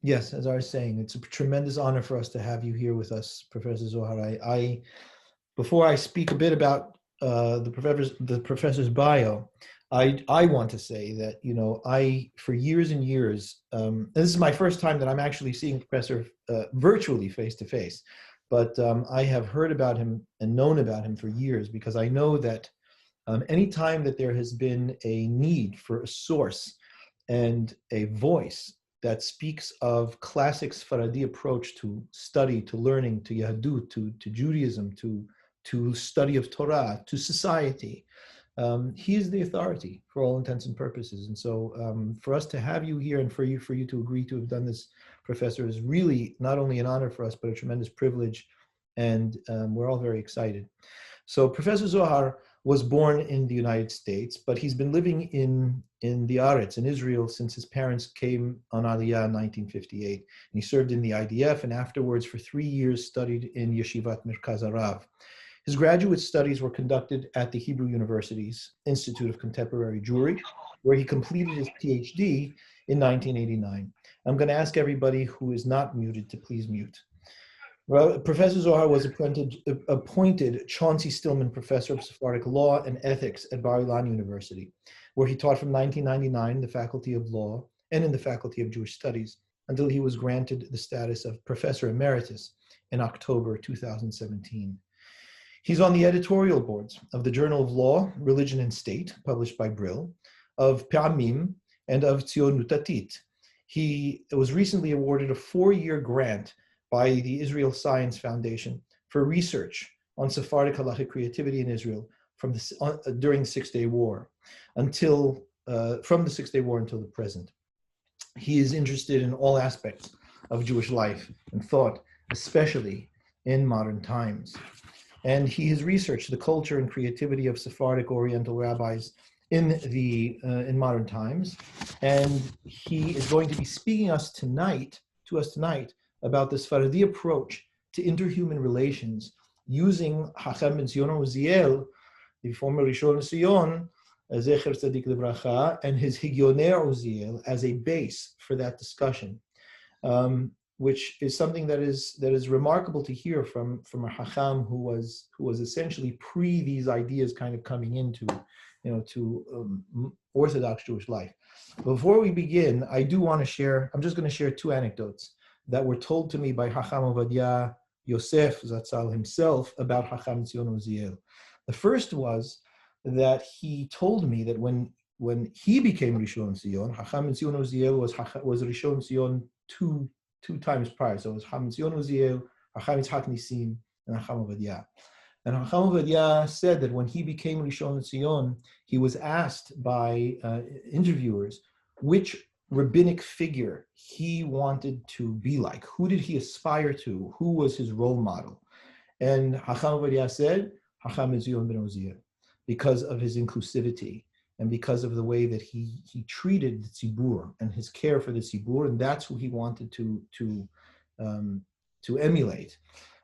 Yes, as I was saying, it's a tremendous honor for us to have you here with us, Professor Zohar. Before I speak a bit about the professor's bio, I want to say that I for years and years, and this is my first time that I'm actually seeing the professor virtually face to face, but I have heard about him and known about him for years because I know that any time that there has been a need for a source and a voice that speaks of classic Sfaradi approach to study, to learning, to Yahudut, to Judaism, to study of Torah, to society. He is the authority for all intents and purposes. And so for us to have you here and for you to agree to have done this, Professor, is really not only an honor for us, but a tremendous privilege. And we're all very excited. So Professor Zohar was born in the United States, but he's been living in the Aretz, in Israel, since his parents came on Aliyah in 1958. And he served in the IDF and afterwards for 3 years studied in Yeshivat Merkaz Arav. His graduate studies were conducted at the Hebrew University's Institute of Contemporary Jewry, where he completed his PhD in 1989. I'm going to ask everybody who is not muted to please mute. Well, Professor Zohar was appointed Chauncey Stillman Professor of Sephardic Law and Ethics at Bar Ilan University, where he taught from 1999 in the Faculty of Law and in the Faculty of Jewish Studies until he was granted the status of Professor Emeritus in October 2017. He's on the editorial boards of the Journal of Law, Religion and State, published by Brill, of Pa'amim, and of Tzionut Datit. He was recently awarded a 4-year grant by the Israel Science Foundation for research on Sephardic halachic creativity in Israel during the Six-Day War from the Six-Day War until the present. He is interested in all aspects of Jewish life and thought, especially in modern times. And he has researched the culture and creativity of Sephardic Oriental rabbis in modern times. And he is going to be speaking to us tonight about the Sfaradi approach to interhuman relations using Hakham ben Zion Uziel, the former Rishon Zion, Zecher Tzadik Livracha, and his Higyoner Uziel as a base for that discussion, which is something that is remarkable to hear from a Hakham who was essentially pre these ideas kind of coming into Orthodox Jewish life. Before we begin, I'm just going to share 2 anecdotes that were told to me by Hakham Ovadia Yosef Zatzal himself about Hakham Tzion Uziel. The first was that he told me that when he became Rishon Zion, Hakham Tzion Uziel was Rishon Zion two times prior. So it was Hakham Tzion Uziel, Hakham Yitzhak Nisim, and Hakham Ovadia. And Hakham Ovadia said that when he became Rishon Zion, he was asked by interviewers which rabbinic figure he wanted to be like. Who did he aspire to? Who was his role model? And Hakham Ovadia said, Hakham Zion ben Uziel, because of his inclusivity and because of the way that he treated the tzibur and his care for the tzibur, and that's who he wanted to emulate.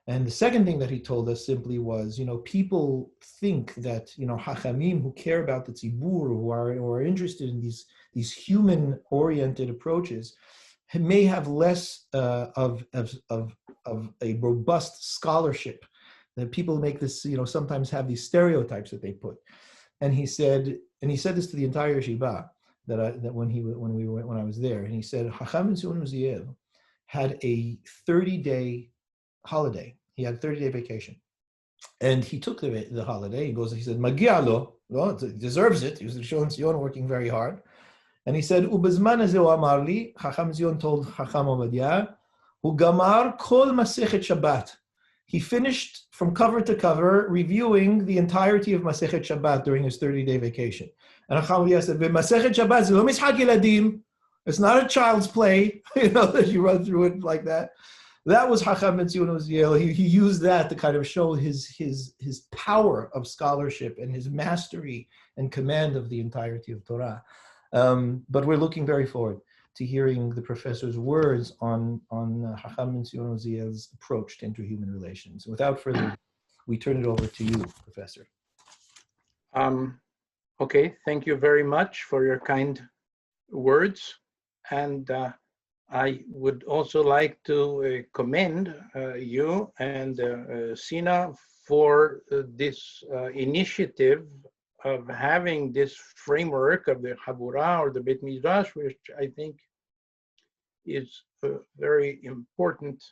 And the second thing that he told us simply was, people think that, Hachamim who care about the tzibur, who are interested in these human-oriented approaches, may have less of a robust scholarship. That people make this, sometimes have these stereotypes that they put. And he said this to the entire yeshiva when I was there. And he said, Hakham ben Zion Uziel had a 30-day holiday. He had a 30-day vacation. And he took the holiday. He said, Magia lo, he deserves it. He was Rishon Zion working very hard. And he said, Ubezman hazeh amar li, Hakham Zion told Hakham Ovadia, Hu gamar kol masechet Shabbat. He finished from cover to cover reviewing the entirety of Masechet Shabbat during his 30-day vacation. And Hakham Ovadia said, Masechet Shabbat lo mishak yeladim. It's not a child's play, that you run through it like that. That was Hakham ben Zion Uziel. He used that to kind of show his power of scholarship and his mastery and command of the entirety of Torah. But we're looking very forward to hearing the professor's words on Hakham ben Zion Uziel's approach to interhuman relations. Without further ado, we turn it over to you, Professor. Okay, thank you very much for your kind words. And I would also like to commend you and Sina for this initiative of having this framework of the Habura or the Bet Midrash, which I think is very important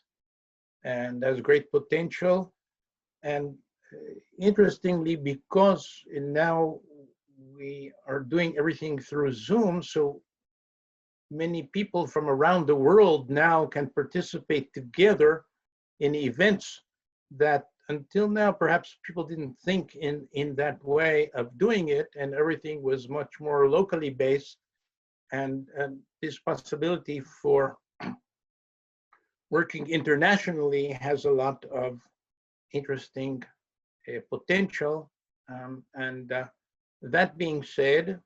and has great potential. And interestingly, because now we are doing everything through Zoom, so many people from around the world now can participate together in events that until now perhaps people didn't think in that way of doing it, and everything was much more locally based. And this possibility for working internationally has a lot of interesting potential. And that being said,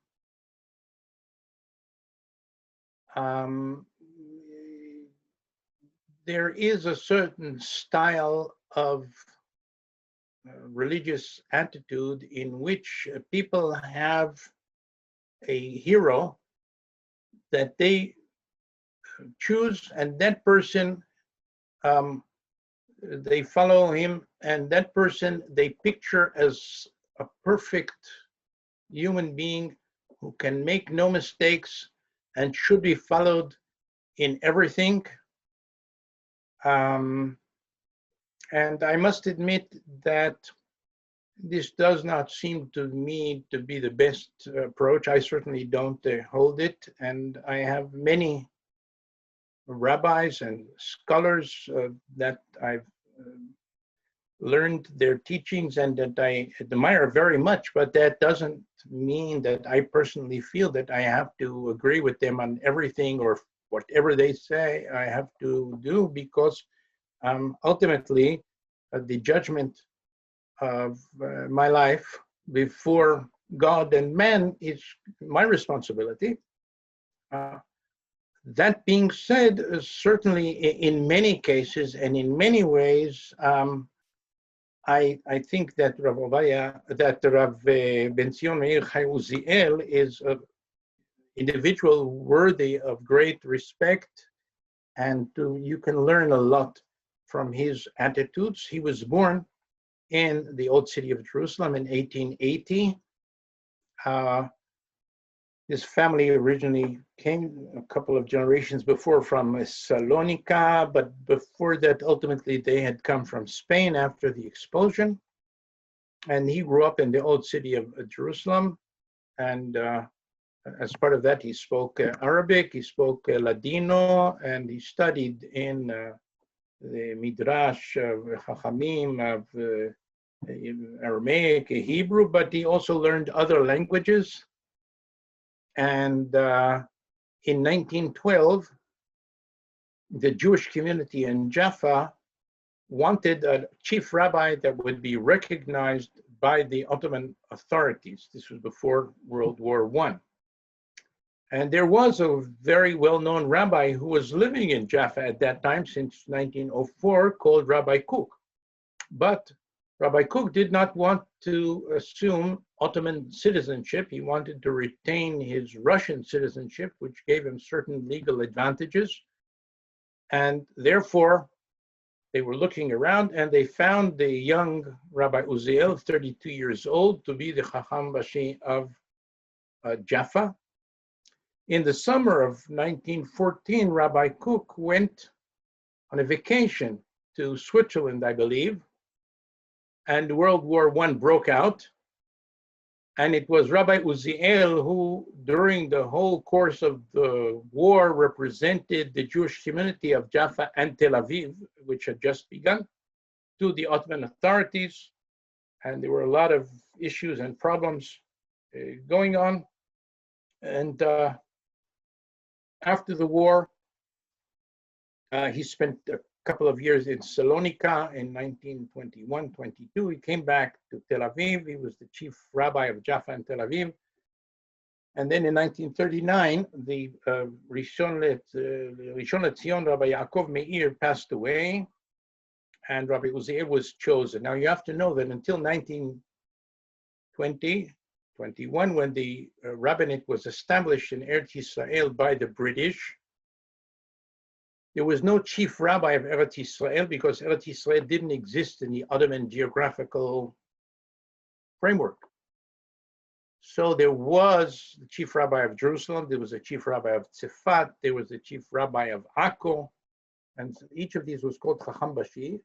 there is a certain style of religious attitude in which people have a hero that they choose, and that person, they follow him, and that person they picture as a perfect human being who can make no mistakes and should be followed in everything. And I must admit that this does not seem to me to be the best approach. I certainly don't hold it. And I have many rabbis and scholars that I've learned their teachings and that I admire very much, but that doesn't mean that I personally feel that I have to agree with them on everything or whatever they say I have to do, because ultimately the judgment of my life before God and man is my responsibility. That being said, certainly in many cases and in many ways, I think that Rav Ben Zion Meir Chai Uziel is an individual worthy of great respect, and you can learn a lot from his attitudes. He was born in the old city of Jerusalem in 1880. His family originally came a couple of generations before from Salonika, but before that, ultimately, they had come from Spain after the expulsion. And he grew up in the old city of Jerusalem. And as part of that, he spoke Arabic, he spoke Ladino, and he studied in the Midrash of Hachamim, of Aramaic, Hebrew, but he also learned other languages. And in 1912, the Jewish community in Jaffa wanted a chief rabbi that would be recognized by the Ottoman authorities. This was before World War I. And there was a very well-known rabbi who was living in Jaffa at that time since 1904 called Rabbi Kook. But Rabbi Kook did not want to assume Ottoman citizenship. He wanted to retain his Russian citizenship, which gave him certain legal advantages. And therefore, they were looking around and they found the young Rabbi Uziel, 32 years old, to be the Hakham Bashi of Jaffa. In the summer of 1914, Rabbi Kook went on a vacation to Switzerland, I believe, and World War I broke out. And it was Rabbi Uziel who, during the whole course of the war, represented the Jewish community of Jaffa and Tel Aviv, which had just begun, to the Ottoman authorities. And there were a lot of issues and problems going on. And after the war, he spent a couple of years in Salonika in 1921-22. He came back to Tel Aviv. He was the chief rabbi of Jaffa and Tel Aviv. And then in 1939, the Rishon LeZion, Rabbi Yaakov Meir, passed away, and Rabbi Uziel was chosen. Now you have to know that until 1920-21, when the rabbinate was established in Eretz Yisrael by the British, There was no chief rabbi of Eretz Yisrael because Eretz Yisrael didn't exist in the Ottoman geographical framework. So there was the chief rabbi of Jerusalem, there was a chief rabbi of Tzefat, there was a chief rabbi of Akko, and each of these was called Hakham Bashi.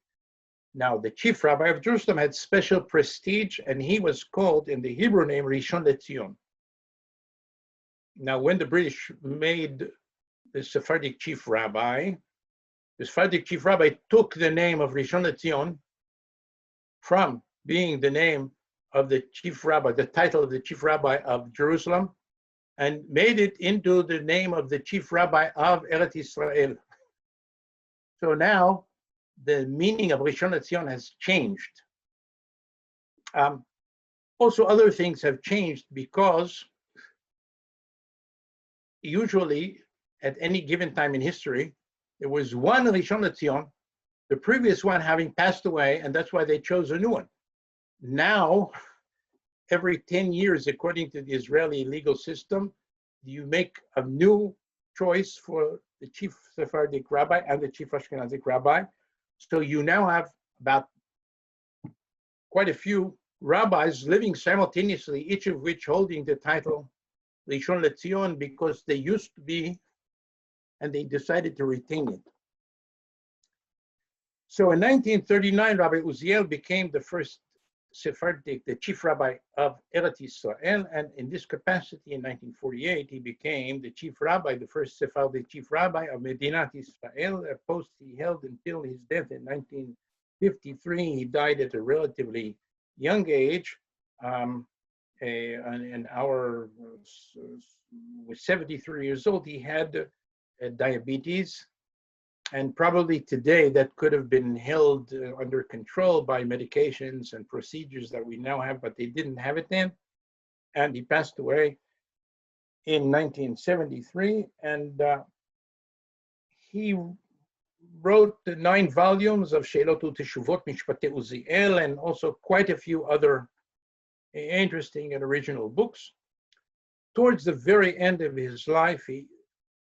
Now, the chief rabbi of Jerusalem had special prestige, and he was called in the Hebrew name Rishon LeZion. Now, when the British made the Sephardic chief rabbi, the Sephardic chief rabbi took the name of Rishon LeZion from being the name of the chief rabbi, the title of the chief rabbi of Jerusalem, and made it into the name of the chief rabbi of Eretz Yisrael. So now the meaning of Rishon LeZion has changed. Also, other things have changed because usually at any given time in history, there was one Rishon LeZion, the previous one having passed away, and that's why they chose a new one. Now, every 10 years, according to the Israeli legal system, you make a new choice for the chief Sephardic rabbi and the chief Ashkenazic rabbi. So you now have about quite a few rabbis living simultaneously, each of which holding the title Rishon LeZion because they used to be, and they decided to retain it. So in 1939, Rabbi Uziel became the first Sephardic, the chief rabbi of Eretz Yisrael, and in this capacity in 1948, he became the chief rabbi, the first Sephardic chief rabbi of Medinat Israel, a post he held until his death in 1953. He died at a relatively young age, and was 73 years old. He had diabetes, and probably today that could have been held under control by medications and procedures that we now have, but they didn't have it then. And he passed away in 1973. And he wrote 9 volumes of Sheilot Uteshuvot Mishpatei Uziel, and also quite a few other interesting and original books. Towards the very end of his life, he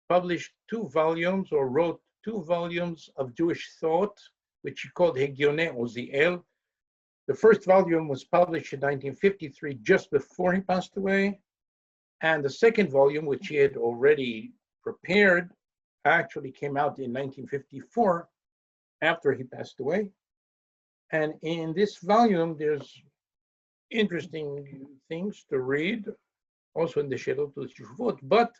published 2 volumes, or wrote 2 volumes of Jewish thought, which he called Hegyonei Uziel. The first volume was published in 1953, just before he passed away. And the second volume, which he had already prepared, actually came out in 1954, after he passed away. And in this volume, there's interesting things to read, also in the Sheilot Uteshuvot, but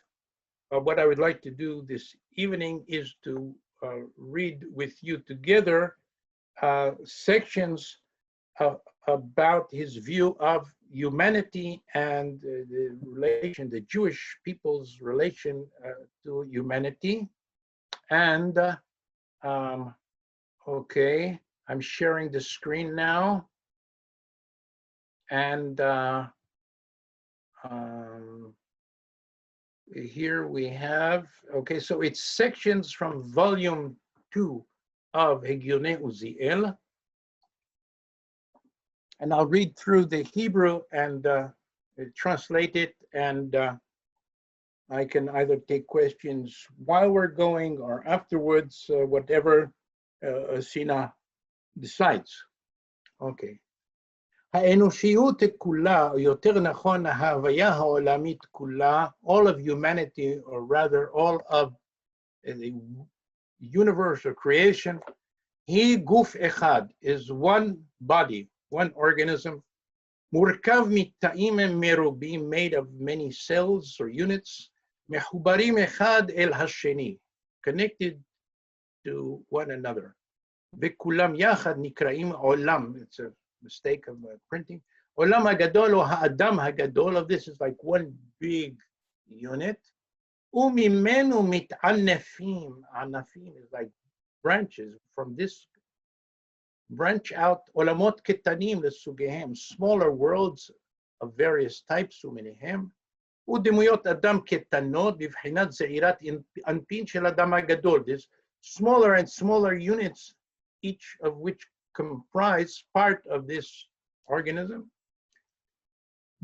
what I would like to do this evening is to read with you together sections about his view of humanity and the relation, the Jewish people's relation to humanity. And okay, I'm sharing the screen now. And here we have, okay, so it's sections from volume 2 of Hegyonei Uziel. And I'll read through the Hebrew and translate it, and I can either take questions while we're going or afterwards, whatever Sina decides. Okay. האנושיות כולה, או יותר נכון, ההוויה העולמית כולה, all of humanity, or rather all of the universe or creation, היא גוף אחד, is one body, one organism, מורכב מתאים מרובים, made of many cells or units, מחוברים אחד אל השני, connected to one another. וכולם יחד נקראים עולם, it's a mistake of printing. Olam hagadol, or ha'adam hagadol, of this is like one big unit. Umimenu mit'anefim, anafim is like branches. From this branch out, olamot ketanim lesugehem, smaller worlds of various types, uminihem. Udemuyot adam ketanot, bivchinat zeirat anpin shel adam hagadol. There's smaller and smaller units, each of which comprise part of this organism.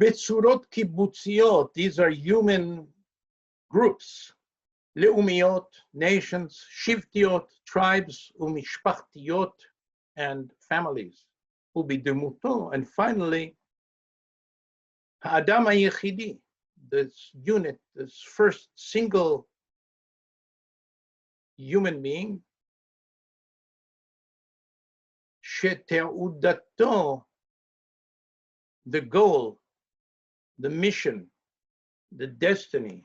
Betsurot kibbutziyot, these are human groups. לאומיות, nations, שבטיות, tribes, ומשפחתיות, and families. ובדמותו, and finally, האדם היחידי, this unit, this first single human being, שתעודתו, the goal, the mission, the destiny,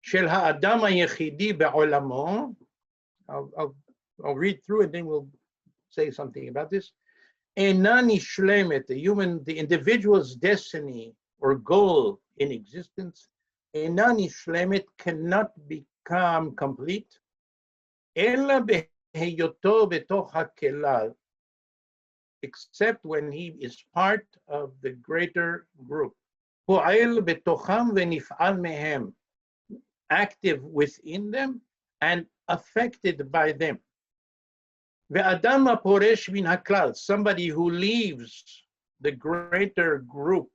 של האדם היחידי בעולמו, I'll read through it, then we'll say something about this. אינה נשלמת, the individual's destiny or goal in existence, אינה נשלמת, cannot become complete, אלא בהיותו בתוך הכלל, except when he is part of the greater group. פועל בתוכם ונפעל מהם, active within them and affected by them. ואדם הפורש מן הכלל, somebody who leaves the greater group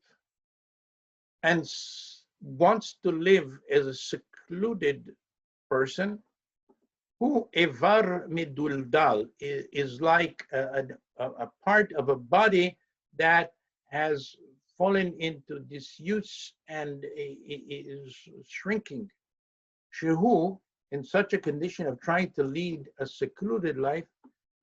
and wants to live as a secluded person, who איבר מדולדל, is like a part of a body that has fallen into disuse and is shrinking. שהוא, in such a condition of trying to lead a secluded life,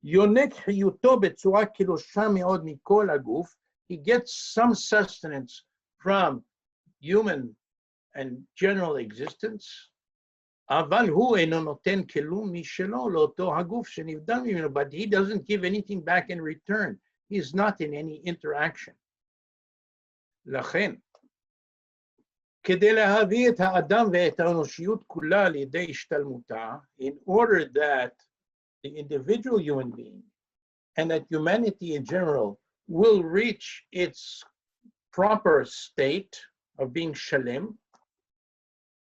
יונק חיותו בצורה קלושה מאוד מכל הגוף, he gets some sustenance from human and general existence, אבל הוא אינו נותן כלום משלו לאותו הגוף שנבדל ממנו, but he doesn't give anything back in return. He's not in any interaction. לכן, כדי להביא את האדם ואת האנושיות כולה לידי השתלמותה, in order that the individual human being and that humanity in general will reach its proper state of being shalem,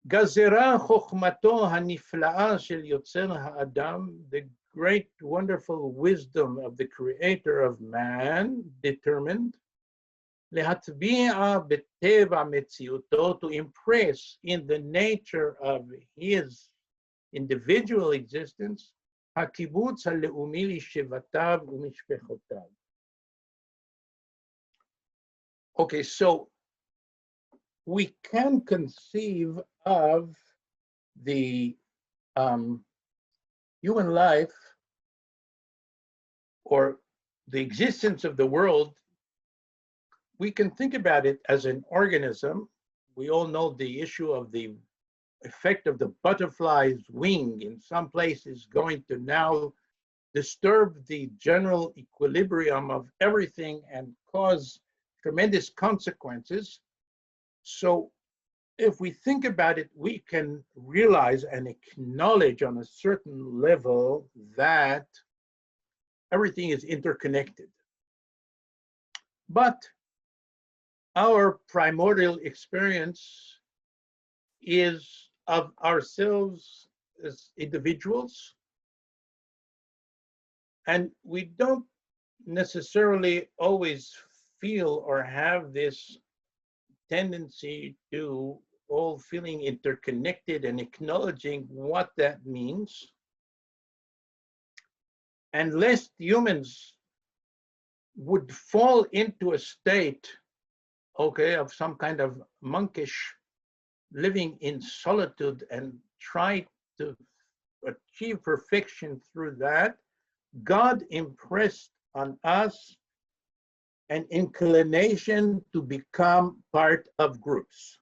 גזרה חוכמתו הנפלאה של יוצר האדם, the great wonderful wisdom of the creator of man, determined, להטביע בטבע מציאותו, to impress in the nature of his individual existence, הקיבוץ הלאומי לשבטיו ומשפחותיו. Okay, so we can conceive of the human life or the existence of the world. We can think about it as an organism. We all know the issue of the effect of the butterfly's wing in some places going to now disturb the general equilibrium of everything and cause tremendous consequences. So if we think about it, we can realize and acknowledge on a certain level that everything is interconnected. But our primordial experience is of ourselves as individuals, and we don't necessarily always feel or have this tendency to all feeling interconnected and acknowledging what that means. Unless humans would fall into a state, okay, of some kind of monkish living in solitude and try to achieve perfection through that, God impressed on us an inclination to become part of groups.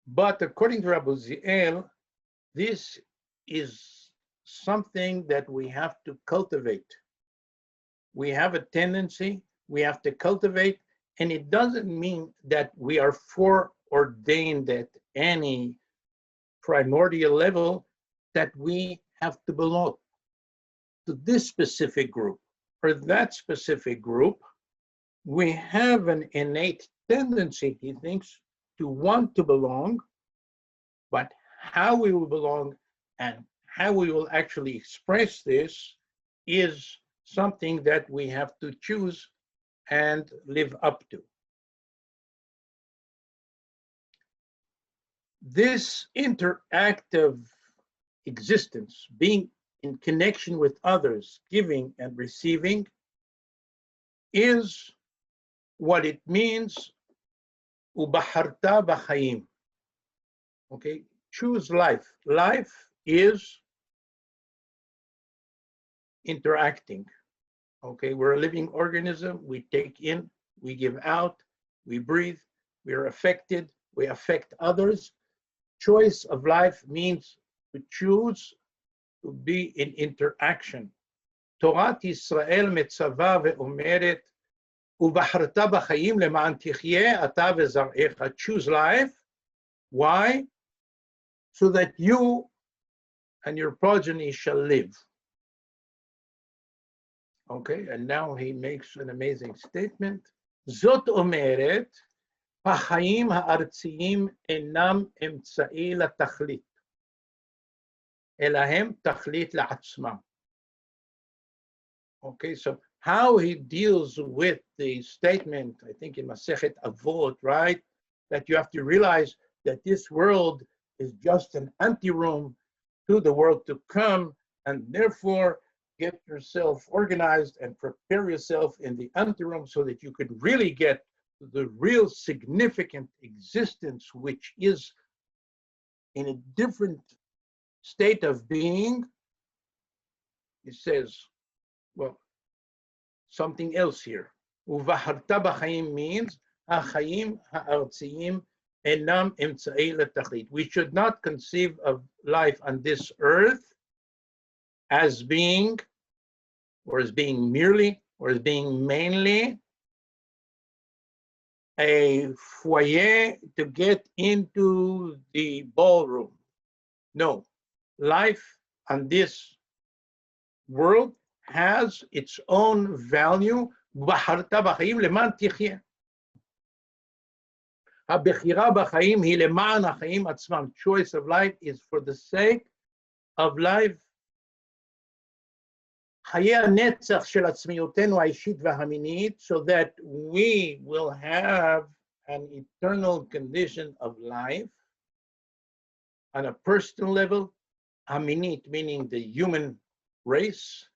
But according to Rabbi Uziel, this is something that we have to cultivate. We have a tendency, we have to cultivate, and it doesn't mean that we are foreordained at any primordial level that we have to belong to this specific group or that specific group. We have an innate tendency, he thinks, to want to belong, but how we will belong and how we will actually express this is something that we have to choose and live up to. This interactive existence, being in connection with others, giving and receiving, is what it means, ubaharta b'chaim. Okay, choose life. Life is interacting. Okay, we're a living organism. We take in, we give out, we breathe, we are affected, we affect others. Choice of life means to choose to be in interaction. תורת ישראל מצווה ואומרת, ובחרת בחיים למען תחיה אתה וזרעך. Choose life. Why? So that you and your progeny shall live. Okay, and now he makes an amazing statement. זאת אומרת, החיים הארציים אינם אמצעי לתכלית, אלא הם תכלית לעצמם. Okay, so how he deals with the statement, I think in Masechet Avot, right, that you have to realize that this world is just an anteroom to the world to come, and therefore get yourself organized and prepare yourself in the anteroom so that you could really get the real significant existence, which is in a different state of being. He says, well, something else here. ובחרת בחיים means, החיים הארציים אינם אמצעי לתכלית. We should not conceive of life on this earth as being, or as being merely, or as being mainly a foyer to get into the ballroom. No, life on this world has its own value. בחרת בחיים למען תחיה. הבחירה בחיים היא למען החיים עצמם. Choice of life is for the sake of life. חיי הנצח של עצמיותנו האישית והמינית, so that we will have an eternal condition of life on a personal level, המינית meaning the human race,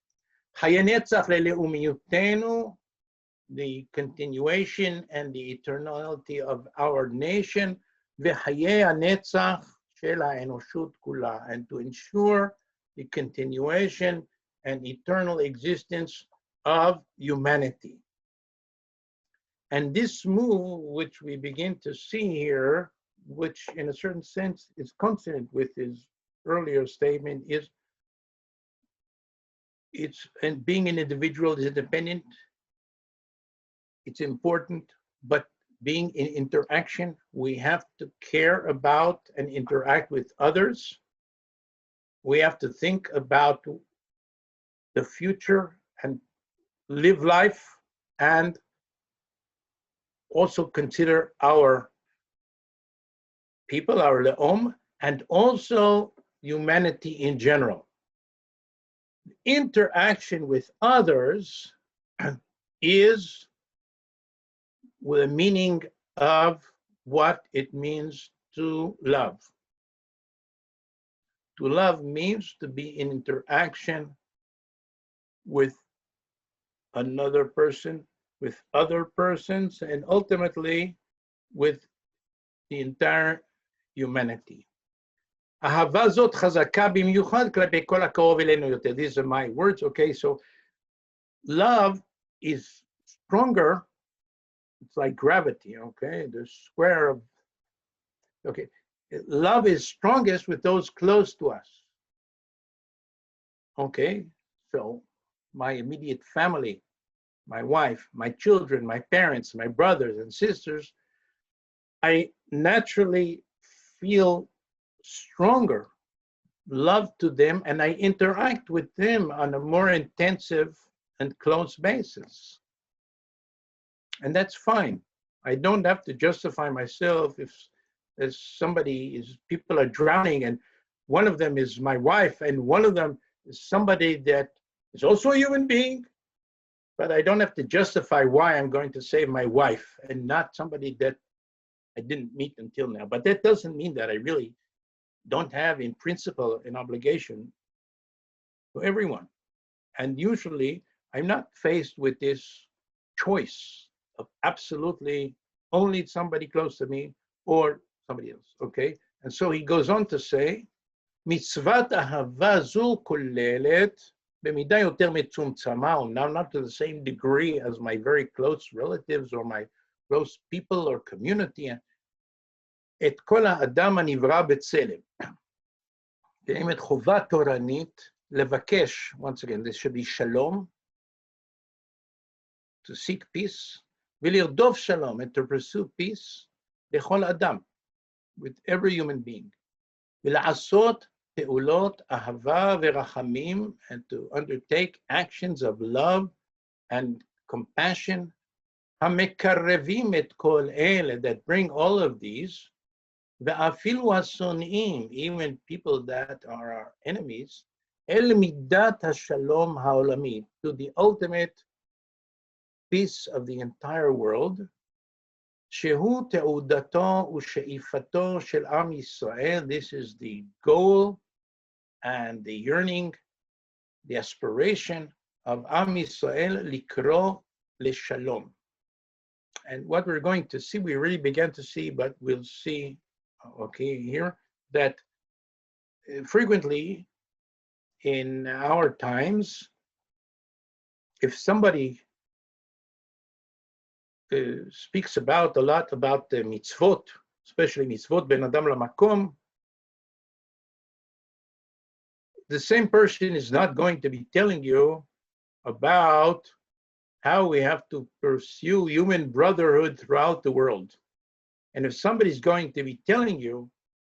חיי נצח ללאומיותנו, the continuation and the eternality of our nation, וחיי הנצח של האנושות כולה, and to ensure the continuation and eternal existence of humanity. And this move, which we begin to see here, which in a certain sense is consonant with his earlier statement, is and being an individual is independent, it's important, but being in interaction, we have to care about and interact with others. We have to think about the future and live life, and also consider our people, our le'om, and also humanity in general. Interaction with others is with a meaning of what it means to love. To love means to be in interaction with another person, with other persons, and ultimately with the entire humanity. אהבה זאת חזקה במיוחד כלפי כל הקרוב אלינו יותר. These are my words, okay? So love is stronger. It's like gravity, okay? The square of, okay. Love is strongest with those close to us. Okay, so my immediate family, my wife, my children, my parents, my brothers and sisters, I naturally feel stronger love to them, and I interact with them on a more intensive and close basis. And that's fine. I don't have to justify myself if people are drowning, and one of them is my wife, and one of them is somebody that is also a human being, but I don't have to justify why I'm going to save my wife and not somebody that I didn't meet until now. But that doesn't mean that I really don't have, in principle, an obligation to everyone. And usually, I'm not faced with this choice of absolutely only somebody close to me or somebody else, okay? And so he goes on to say, מצוות אהבה זו כוללת במידה יותר מצומצמה, now not to the same degree as my very close relatives or my close people or community, את כל האדם הנברא בצלם. קיימת חובה תורנית לבקש, once again, this should be shalom, to seek peace, ולרדוף שלום, and to pursue peace, לכל אדם, with every human being. ולעשות פעולות אהבה ורחמים, and to undertake actions of love and compassion, המקרבים את כל אלה, that bring all of these, ואפילו השונאים, even people that are our enemies, אל מידת השלום העולמי, to the ultimate peace of the entire world, שהוא תעודתו ושאיפתו של עם ישראל. This is the goal and the yearning, the aspiration of עם ישראל לקרוא לשלום. And what we're going to see, we really began to see, but we'll see, okay, here, that frequently in our times, if somebody speaks about a lot about the mitzvot, especially mitzvot ben adam lamakom, the same person is not going to be telling you about how we have to pursue human brotherhood throughout the world. And if somebody's going to be telling you,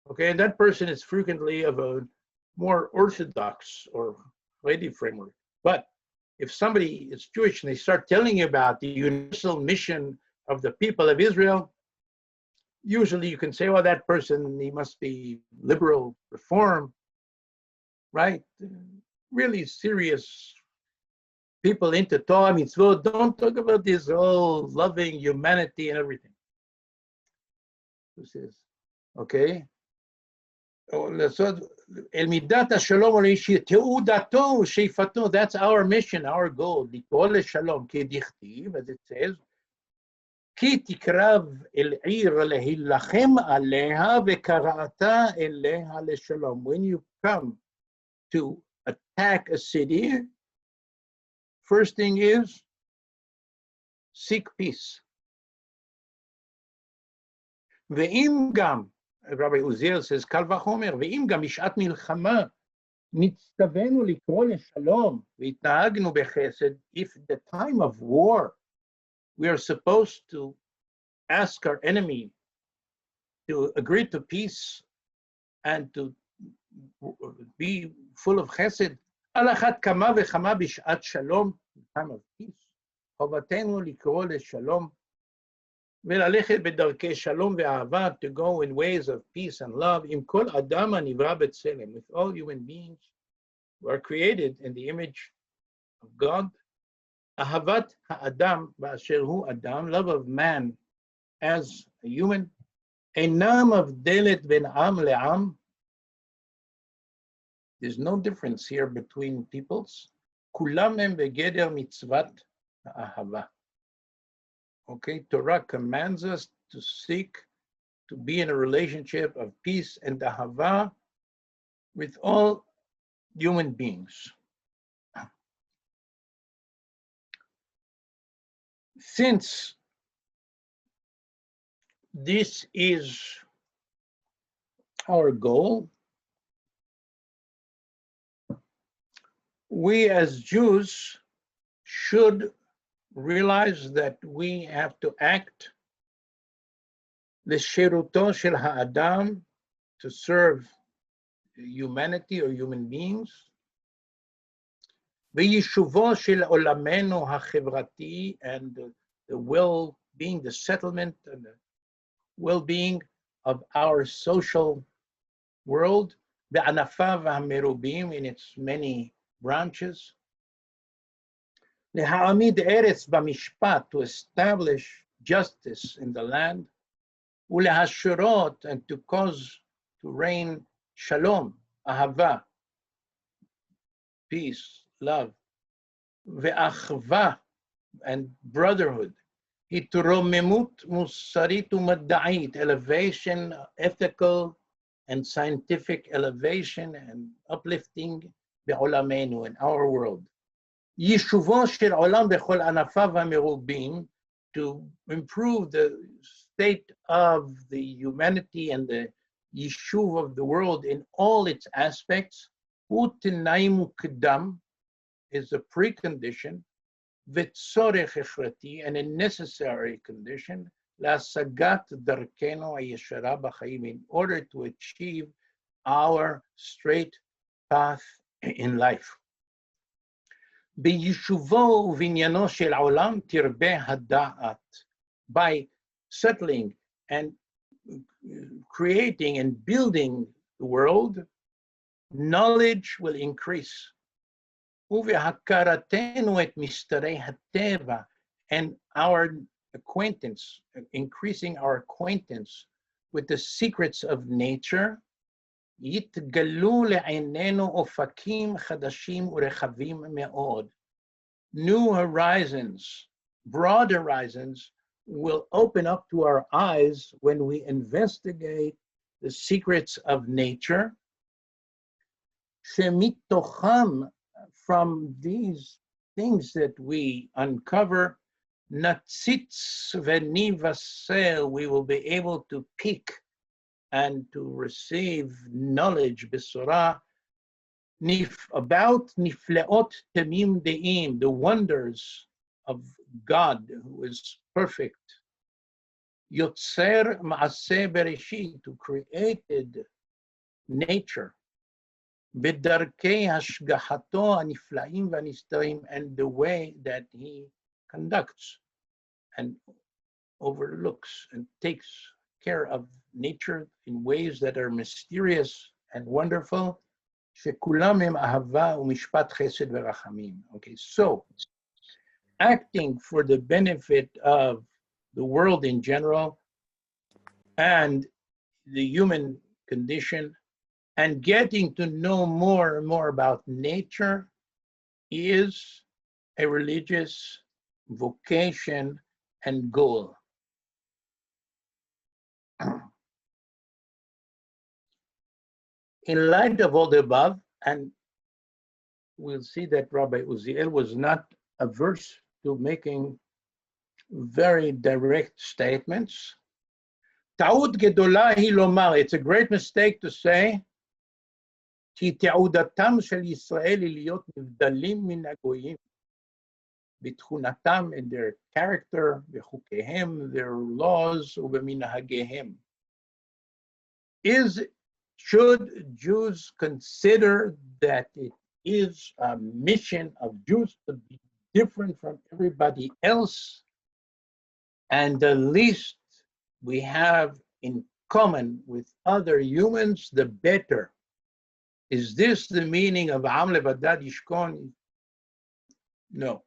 okay, and that person is frequently of a more orthodox or Haredi framework. But if somebody is Jewish and they start telling you about the universal mission of the people of Israel, usually you can say, well, that person, he must be liberal, reform, right? Really serious people into Torah, mitzvot, don't talk about this whole loving humanity and everything. This is, okay? אל מידת השלום העולמי, תעודתו ושאיפתו, that's our mission, our goal, לקרוא לשלום, כדכתיב, as it says, כי תקרב אל עיר להילחם עליה וקראת אליה לשלום. When you come to attack a city, first thing is seek peace. ואם גם, Rabbi Uziel says, קל וחומר, ואם גם בשעת מלחמה נצטווינו לקרוא לשלום והתנהגנו בחסד, if the time of war we are supposed to ask our enemy to agree to peace and to be full of chesed, על אחת כמה וכמה בשעת שלום, time of peace, חובתנו לקרוא לשלום וללכת בדרכי שלום ואהבה, to go in ways of peace and love, עם כל אדם הנברא בצלם, with all human beings who are created in the image of God. אהבת האדם באשר הוא אדם, love of man as a human, אינם מבדלת בין עם לעם. There's no difference here between peoples. כולם הם בגדר מצוות האהבה. Okay, Torah commands us to seek to be in a relationship of peace and ahava with all human beings. Since this is our goal, we as Jews should realize that we have to act לשרותו של האדם, to serve humanity or human beings, ויישובו של עולמנו החברתי, and the well-being, the settlement and the well-being of our social world, בענפיו המרובים, in its many branches, להעמיד ארץ במשפט, to establish justice in the land, ולהשרות, and to cause to reign shalom, ahava, peace, love, ve'achva, and brotherhood. התרוממות מוסרית ומדעית, elevation, ethical and scientific elevation and uplifting בעולמנו, in our world. יישובו של עולם בכל ענפיו המרובים, to improve the state of the humanity and the יישוב of the world in all its aspects, הוא תנאי מוקדם, is a precondition, וצורך הכרחי, and a necessary condition, להשגת דרכנו הישרה בחיים, in order to achieve our straight path in life. ביישובו ובניינו של העולם תרבה הדעת. By settling and creating and building the world, knowledge will increase. ובהכרתנו את מסתרי הטבע, and our acquaintance, increasing our acquaintance with the secrets of nature, יתגלו לעינינו אופקים חדשים ורחבים מאוד. New horizons, broad horizons, will open up to our eyes when we investigate the secrets of nature. שמתוכם, from these things that we uncover, natzitz v'nivasel, we will be able to peek and to receive knowledge, besorah, about nifleot temim deim, the wonders of God who is perfect. Yotzer ma'aseh bereshit, who created nature. בדרכי השגחתו הנפלאים והנסתרים, and the way that he conducts and overlooks and takes care of nature in ways that are mysterious and wonderful. שכולם הם אהבה ומשפט חסד ורחמים. Okay, so acting for the benefit of the world in general and the human condition, and getting to know more and more about nature is a religious vocation and goal. In light of all the above, and we'll see that Rabbi Uziel was not averse to making very direct statements. טעות גדולה היא לומר, it's a great mistake to say, כי תעודתם של ישראל היא להיות נבדלים מן הגויים, בתכונתם, in their character, בחוקיהם, their laws, ובמנהגיהם. Should Jews consider that it is a mission of Jews to be different from everybody else, and the least we have in common with other humans, the better? Is this the meaning of Am Levadad Yishkon? No.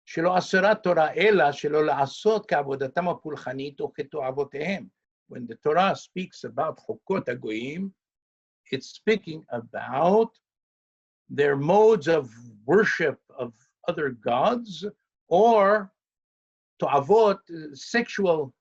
שלא אסרה תורה אלא שלא לעשות כעבודתם הפולחנית או כתועבותיהם. When the Torah speaks about Chokot HaGoyim, it's speaking about their modes of worship of other gods, or to'avot, sexual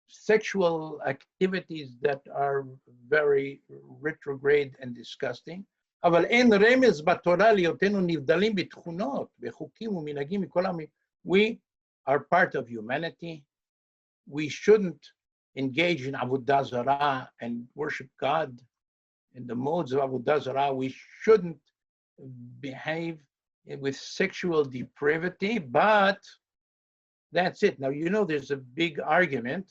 sexual activities that are very retrograde and disgusting. אבל אין רמז בתורה להיותנו נבדלים בתכונות, בחוקים ומנהגים מכל העמים. We are part of humanity. We shouldn't engage in Avodah Zarah and worship God in the modes of Avodah Zarah. We shouldn't behave with sexual depravity, but that's it. Now, you know, there's a big argument.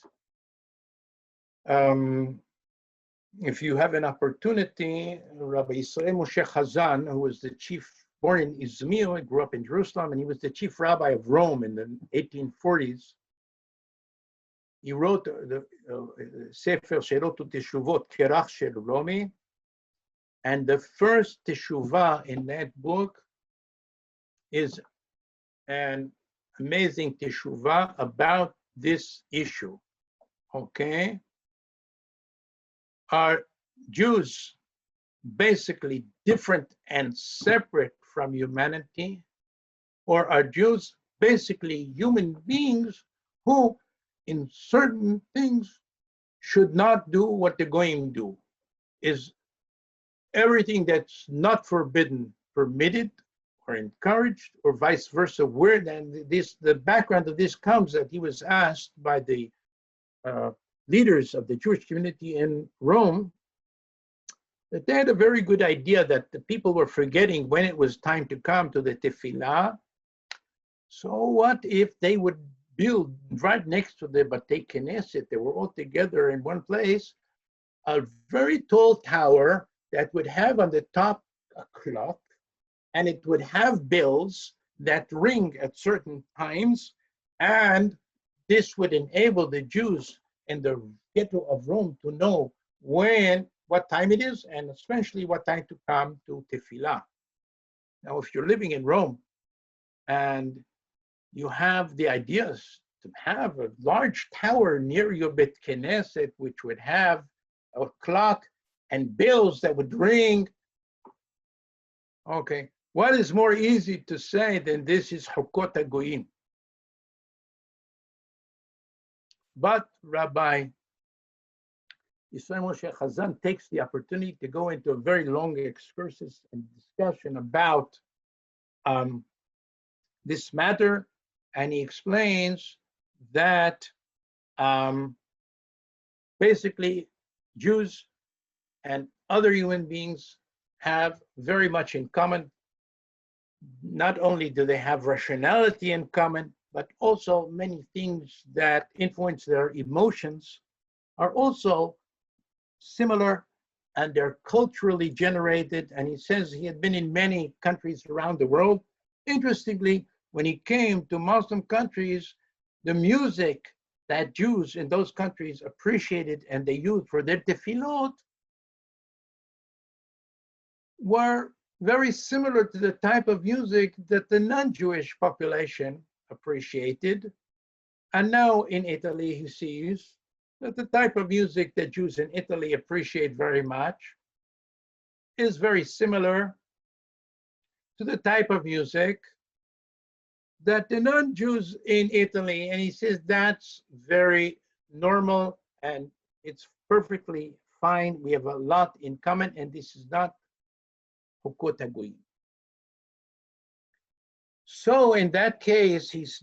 If you have an opportunity, Rabbi Yisrael Moshe Chazan, who was the chief, born in Izmir, grew up in Jerusalem, and he was the chief rabbi of Rome in the 1840s. He wrote the Sefer Sherot Teshuvot, Kerach Shel Romi, and the first teshuvah in that book is an amazing teshuvah about this issue. Okay? Are Jews basically different and separate from humanity? Or are Jews basically human beings who, in certain things, should not do what the goyim do? Is everything that's not forbidden permitted or encouraged, or vice versa? Where then the background of this comes that he was asked by the leaders of the Jewish community in Rome that they had a very good idea that the people were forgetting when it was time to come to the tefillah. So what if they would build right next to the Batei Knesset, they were all together in one place, a very tall tower that would have on the top a clock, and it would have bells that ring at certain times, and this would enable the Jews in the ghetto of Rome to know what time it is, and especially what time to come to tefillah. Now, if you're living in Rome and you have the ideas to have a large tower near your Bet Knesset, which would have a clock and bells that would ring. Okay, what is more easy to say than this is Hukot HaGoyim? But Rabbi Yisrael Moshe Chazan takes the opportunity to go into a very long excursus and discussion about this matter, and he explains that basically Jews and other human beings have very much in common. Not only do they have rationality in common, but also many things that influence their emotions are also similar, and they're culturally generated. And he says he had been in many countries around the world. Interestingly, when he came to Muslim countries, the music that Jews in those countries appreciated and they used for their tefillot were very similar to the type of music that the non-Jewish population appreciated. And now in Italy, he sees that the type of music that Jews in Italy appreciate very much is very similar to the type of music that the non-Jews in Italy, and he says that's very normal and it's perfectly fine. We have a lot in common, and this is not Hukot HaGoyim. So in that case, he's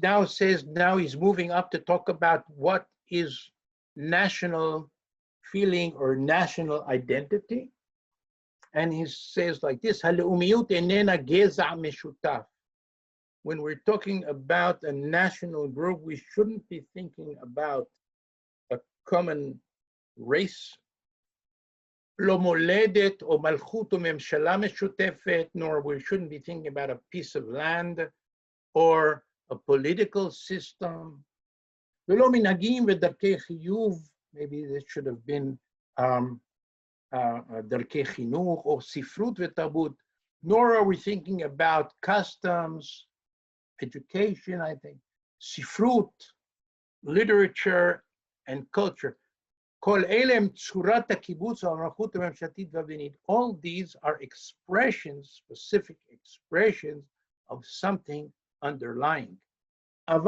moving up to talk about what is national feeling or national identity. And he says like this, "Halaumiyut enena geza meshutaf." When we're talking about a national group, we shouldn't be thinking about a common race. Lo moledet o malchut o memshala meshutefet, nor we shouldn't be thinking about a piece of land or a political system. Velo minagim v'darkei chiyuv, maybe this should have been darkei chinuch or sifrut v'tabut, nor are we thinking about customs, education, I think, sifrut, literature, and culture. All these are expressions, specific expressions of something underlying. The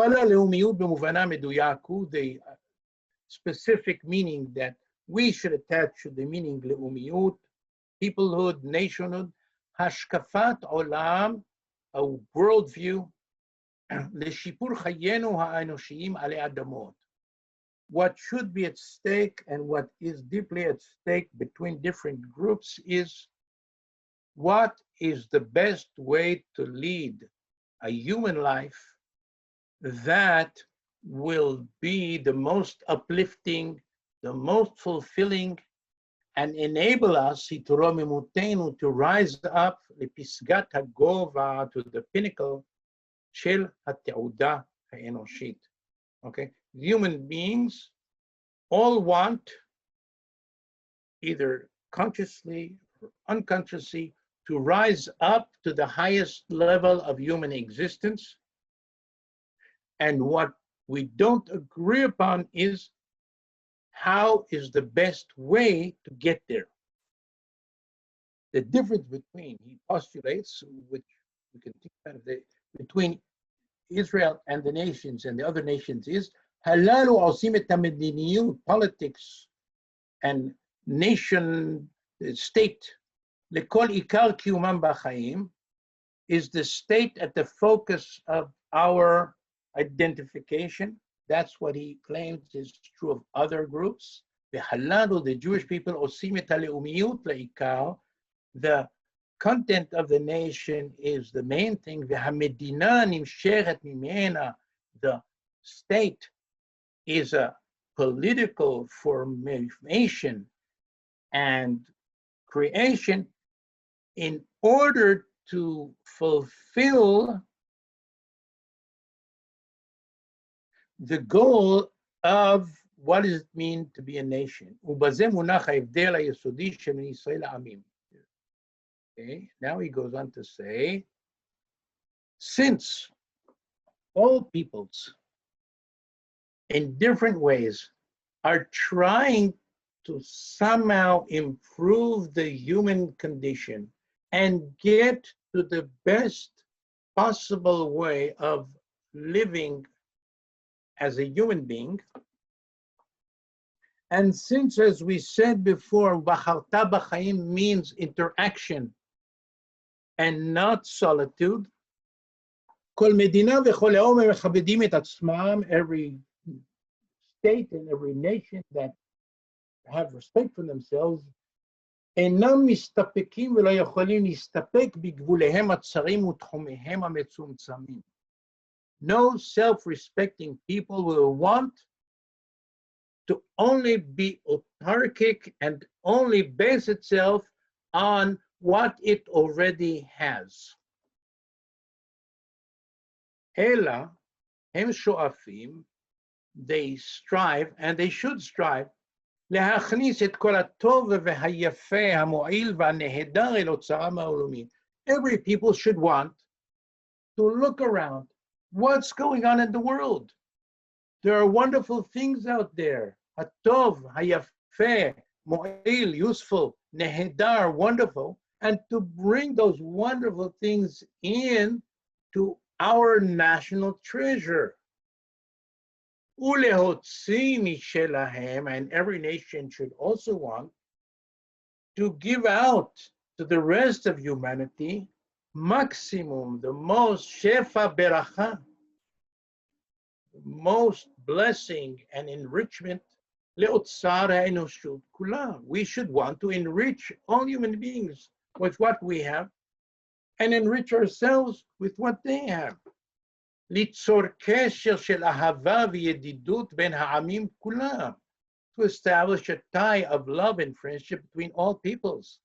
specific meaning that we should attach to the meaning le'umiyut, peoplehood, nationhood, hashkafat olam, a worldview, leshipur chayenu ha'enoshiyim alei adamot. What should be at stake and what is deeply at stake between different groups is what is the best way to lead a human life that will be the most uplifting, the most fulfilling, and enable us to rise up lepisgat hagova, to the pinnacle shel hateuda ha'enoshit. Okay, human beings all want, either consciously or unconsciously, to rise up to the highest level of human existence. And what we don't agree upon is how is the best way to get there. The difference between, he postulates, which we can think about, between Israel and the nations and the other nations is, halalu osim et hamediniyut, politics and nation state, lekol ikar kiyumam b'chaim, is the state at the focus of our identification. That's what he claims is true of other groups. The Jewish people, osim et haleumiyut leikar, the content of the nation is the main thing. The state is a political formation and creation in order to fulfill the goal of what does it mean to be a nation. Okay, now he goes on to say, since all peoples in different ways are trying to somehow improve the human condition and get to the best possible way of living as a human being, and since, as we said before, Bacharta b'chaim means interaction and not solitude, Kol medina v'chol laom mechabedim et atzmam, every state and every nation that have respect for themselves, אינם מסתפקים ולא יכולים להסתפק בגבוליהם הצרים ותחומיהם המצומצמים. No self-respecting people will want to only be autarkic and only base itself on what it already has. אלא הם שואפים, they strive, and they should strive, להכניס את כל הטוב והיפה, המועיל והנהדר אל אוצרם העולמי. Every people should want to look around. What's going on in the world? There are wonderful things out there. Hatov, hayafeh, mo'il, useful, nehedar, wonderful. And to bring those wonderful things in to our national treasure. Ulehotzi mishelahem, and every nation should also want to give out to the rest of humanity maximum, the most shefa beracha, most blessing and enrichment. Leotzar ha'enoshut kula. We should want to enrich all human beings with what we have and enrich ourselves with what they have. ליצור קשר של אהבה וידידות בין העמים כולם, to establish a tie of love and friendship between all peoples.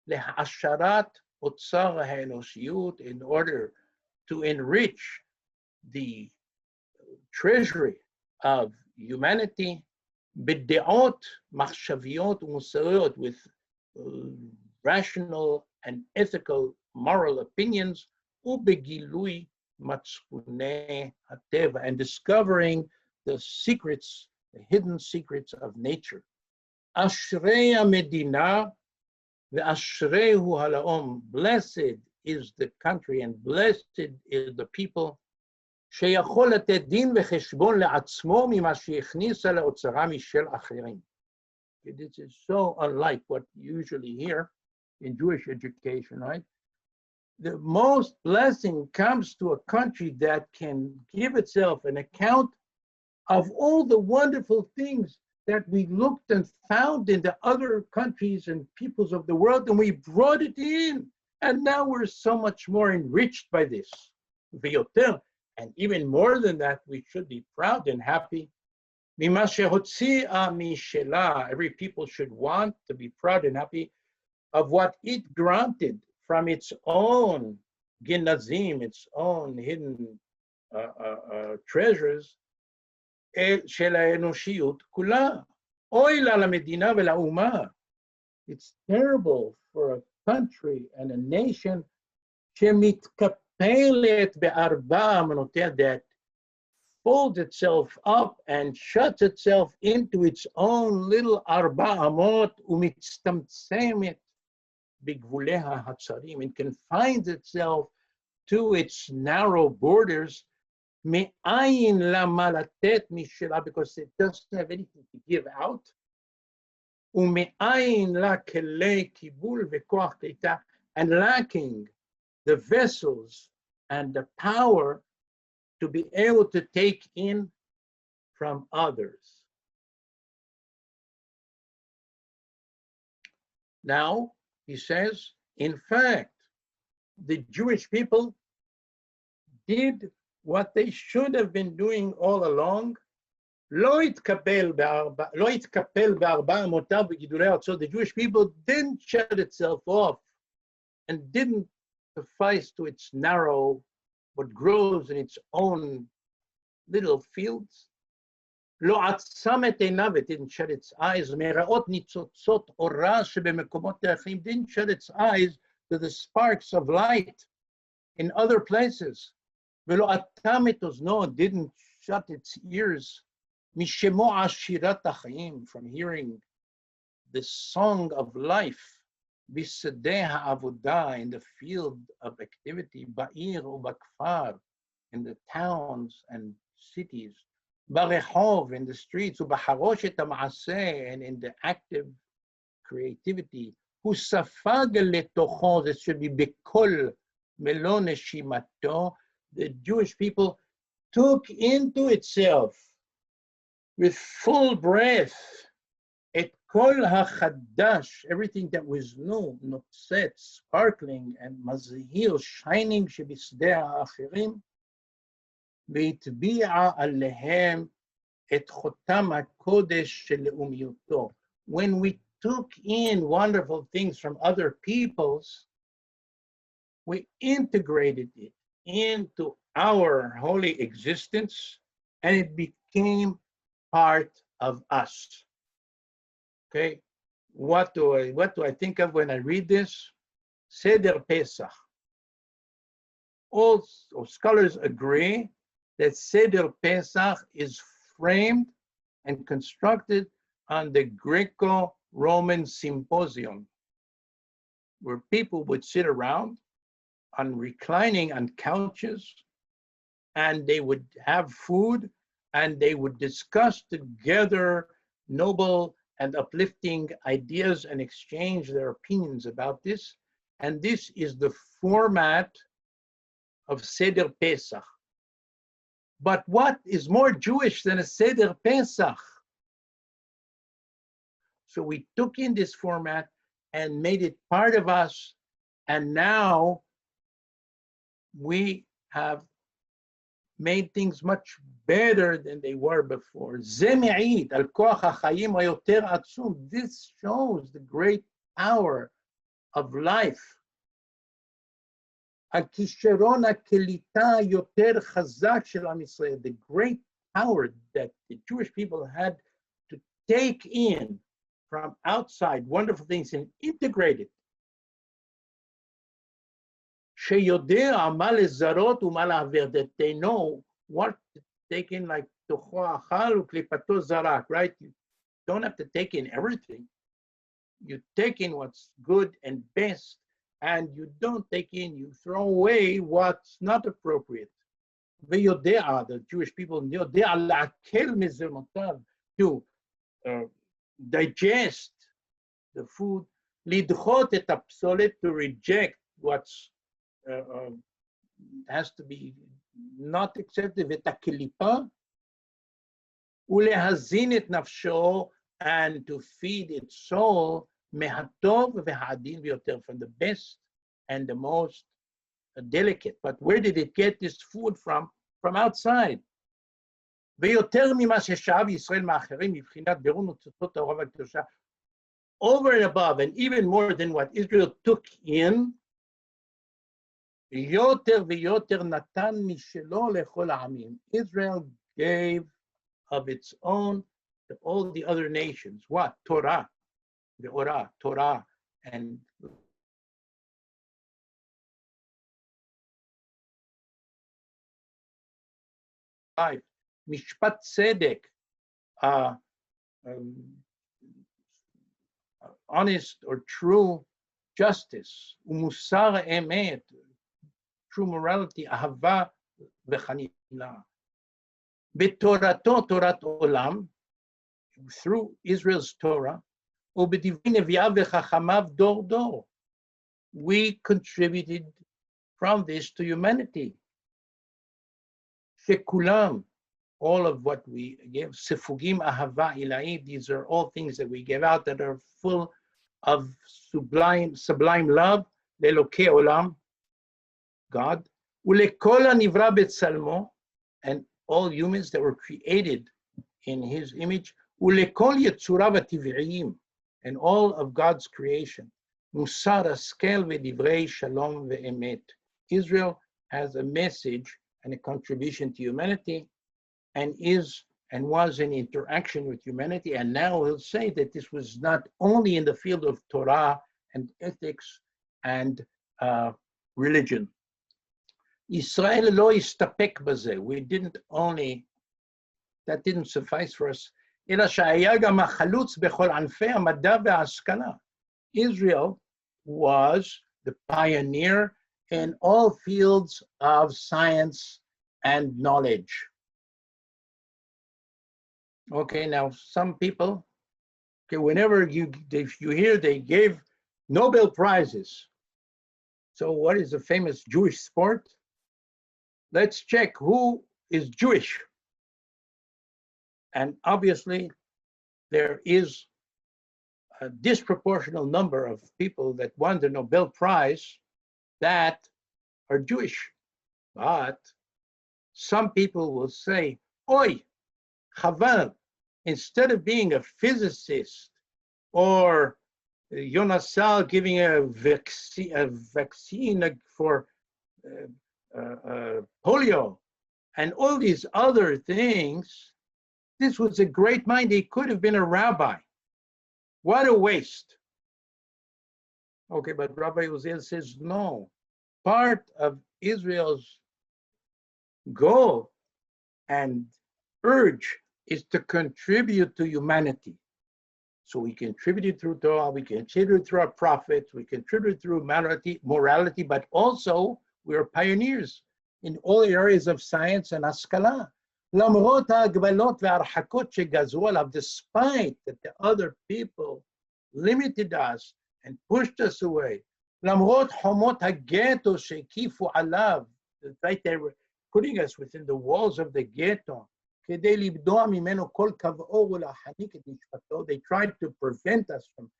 להעשרת אוצר האנושיות, in order to enrich the treasury of humanity, בדעות מחשביות ומוסריות, with rational and ethical moral opinions, ובגילוי מצפוני הטבע, and discovering the secrets, the hidden secrets of nature. אשרי המדינה ואשריהו הלאום, blessed is the country and blessed is the people, שיכול לתת דין וחשבון לעצמו ממה שהכניסה לאוצרה משל אחרים. This is so unlike what you usually hear in Jewish education, right? The most blessing comes to a country that can give itself an account of all the wonderful things that we looked and found in the other countries and peoples of the world, and we brought it in. And now we're so much more enriched by this. And even more than that, we should be proud and happy. Every people should want to be proud and happy of what it granted from its own ginazim, its own hidden treasures, של האנושיות כולה. אוי לה למדינה ולאומה. It's terrible for a country and a nation שמתקפלת בארבע אמונותיה, that folds itself up and shuts itself into its own little arba amot umitztamtsemet bigvuleha hatzarim, and confines itself to its narrow borders, me'ayin la malatet mishela, because it doesn't have anything to give out, ume'ayin la kelei kibul vekoach klita, and lacking the vessels and the power to be able to take in from others. Now, he says, in fact, the Jewish people did what they should have been doing all along. So the Jewish people didn't shut itself off and didn't suffice to its narrow, what grows in its own little fields. It didn't shut its eyes. Didn't shut its eyes to the sparks of light in other places. No, it didn't shut its ears from hearing the song of life in the field of activity, in the towns and cities, in the streets, and in the active creativity. It should be bikol melon neshimato. The Jewish people took into itself with full breath et kol hachadash, everythh that was new, notzet, sparkling, and mazhir, shining, shebisdei ha'achirim, והטביעה עליהם את חותם הקודש של לאומיותו. When we took in wonderful things from other peoples, we integrated it into our holy existence, and it became part of us. Okay, what do I think of when I read this? Seder Pesach. All scholars agree that Seder Pesach is framed and constructed on the Greco-Roman Symposium, where people would sit around reclining on couches, and they would have food, and they would discuss together noble and uplifting ideas and exchange their opinions about this. And this is the format of Seder Pesach. But what is more Jewish than a Seder Pesach? So we took in this format and made it part of us, and now we have made things much better than they were before. This shows the great power of life. The great power that the Jewish people had to take in from outside wonderful things and integrate it. That they know what to take in, like right? You don't have to take in everything. You take in what's good and best, and you don't take in, you throw away what's not appropriate. The Jewish people to digest the food, to reject what's has to be not accepted, and to feed its soul from the best and the most delicate. But where did it get this food from? From outside. Over and above, and even more than what Israel took in, Israel gave of its own to all the other nations. What? Torah, Torah, and life. mishpat tzedek, honest or true justice, umusar emet, true morality, ahava v'chanila. B'torato, Torat Olam, through Israel's Torah, ub'divrei nevi'av v'chachamav dor dor. We contributed from this to humanity. Shekulam, all of what we give, sefugim ahava ilahi, these are all things that we give out that are full of sublime love, le'elokei olam, God, u'lekol hanivra b'tzalmo, and all humans that were created in his image, u'lekol yetzurav hativ'iyim, and all of God's creation, musar askel v'divrei shalom ve'emet. Israel has a message and a contribution to humanity, and is and was in interaction with humanity. And now he'll say that this was not only in the field of Torah and ethics and religion. Israel lo istapek bazeh. We didn't only, that didn't suffice for us. אלא שהיה גם החלוץ בכל ענפי המדע וההשכלה. Israel was the pioneer in all fields of science and knowledge. Okay, now some people, okay, whenever you hear they gave Nobel Prizes. So what is the famous Jewish sport? Let's check who is Jewish. And obviously, there is a disproportionate number of people that won the Nobel Prize that are Jewish. But some people will say, Oi, Chaval, instead of being a physicist or Yonasal giving a vaccine for polio and all these other things, this was a great mind. He could have been a rabbi. What a waste. Okay, but Rabbi Uziel says no. Part of Israel's goal and urge is to contribute to humanity. So we contributed through Torah, we contributed through our prophets, we contributed through morality, but also we are pioneers in all areas of science and השכלה. למרות ההגבלות וההרחקות שגזרו עליו, despite that the other people limited us and pushed us away. למרות חומות הגטו שהקיפו עליו, right, they were putting us within the walls of the ghetto. כדי לבדוע ממנו כל קו אור ולהחניק את נשמתו. They tried to prevent us from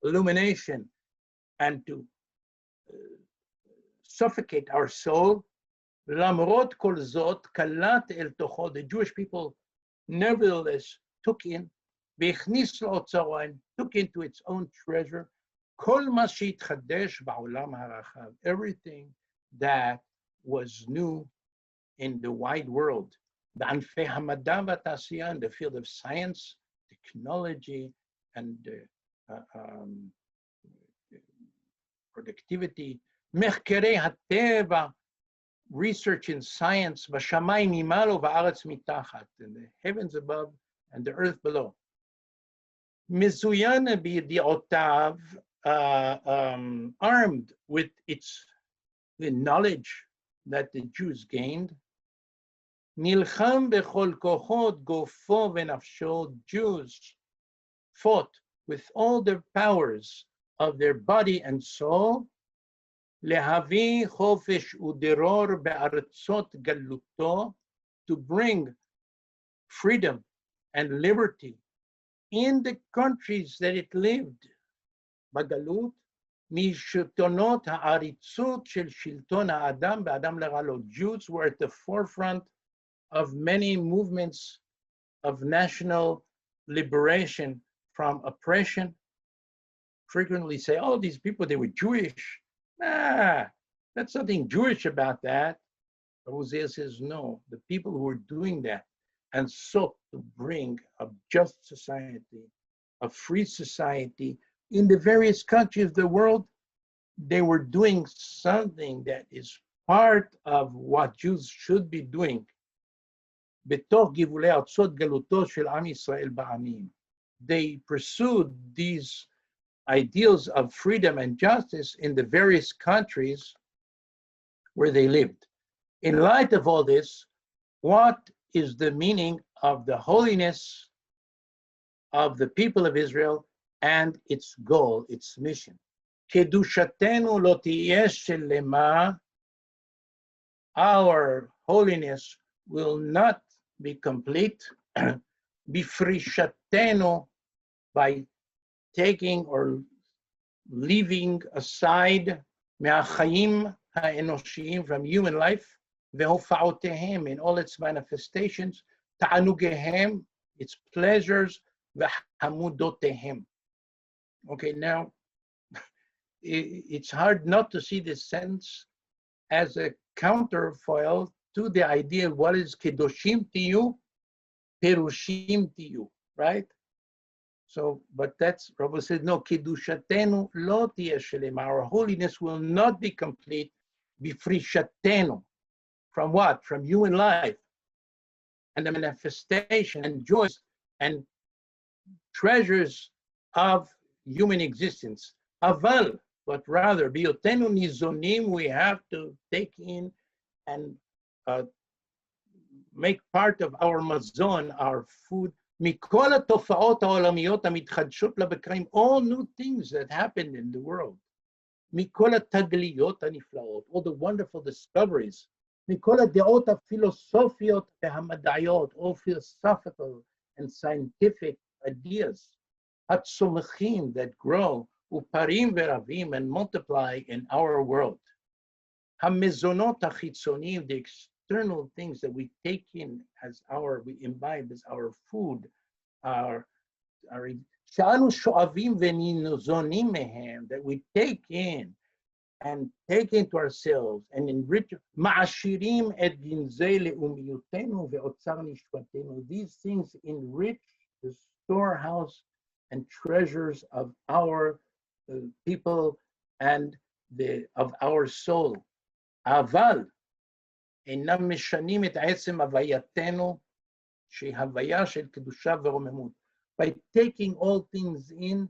illumination and to suffocate our soul. למרות כל זאת, קלט אל תוכו, the Jewish people nevertheless took in, והכניס לאוצרו, and took into its own treasure, כל מה שהתחדש בעולם הרחב, everything that was new in the wide world, בענפי המדע והתעשייה, in the field of science, technology, and productivity, מחקרי הטבע, research in science, בשמיים ממעלה ובארץ מתחת, in the heavens above and the earth below. מזוין בידיעותיו, armed with the knowledge that the Jews gained, נלחם בכל כוחות גופו ונפשו. Jews fought with all their powers of their body and soul, להביא חופש ודרור בארצות גלותו, to bring freedom and liberty in the countries that it lived. בגלות, משלטונות העריצות של שלטון האדם באדם לרעהו. Jews were at the forefront of many movements of national liberation from oppression. Frequently say, oh, these people, they were Jewish. Nah, that's nothing Jewish about that. But Uziel says, no, the people who were doing that and sought to bring a just society, a free society in the various countries of the world, they were doing something that is part of what Jews should be doing. בתוך גבולי ארצות גלותו של עם ישראל בעמים. They pursued these ideals of freedom and justice in the various countries where they lived. In light of all this, what is the meaning of the holiness of the people of Israel and its goal, its mission? Kedushatenu lo tiyeh shelema, our holiness will not be complete, bifrishatenu, by taking or leaving aside me'achayim ha'enoshiyim, from human life, ve'hofa'otehem, in all its manifestations, ta'anugehem, its pleasures, ve'hamudotehem. Okay, now it's hard not to see this sentence as a counterfoil to the idea of what is kedoshim tiyu, perushim tiyu, right? So, but that's, Rabbi says, no, kedushatenu lo tiyeh shelema, our holiness will not be complete, bifrishatenu, from what? From human life, and the manifestation and joys and treasures of human existence. Aval, but rather, biotenu nizonim, we have to take in and make part of our mazon, our food, mikol ha'tofa'ot ha'olamiyot ha'mitchadshot labekrim, all new things that happened in the world. Mikol ha'tagliyot ha'niflaot, all the wonderful discoveries. Mikol ha'deot ha'filosofiot ha'hamadayot, all philosophical and scientific ideas. Hatzomachim, that grow, uparim ve'ravim, and multiply in our world. Hamezonot ha'chitzonim, the external things that we take in as we imbibe as our food, that we take in and take into ourselves and enrich. These things enrich the storehouse and treasures of our people and of our soul. Aval, אינם משנים את עצם הווייתנו, שהיא הוויה של קדושה ורוממות. By taking all things in,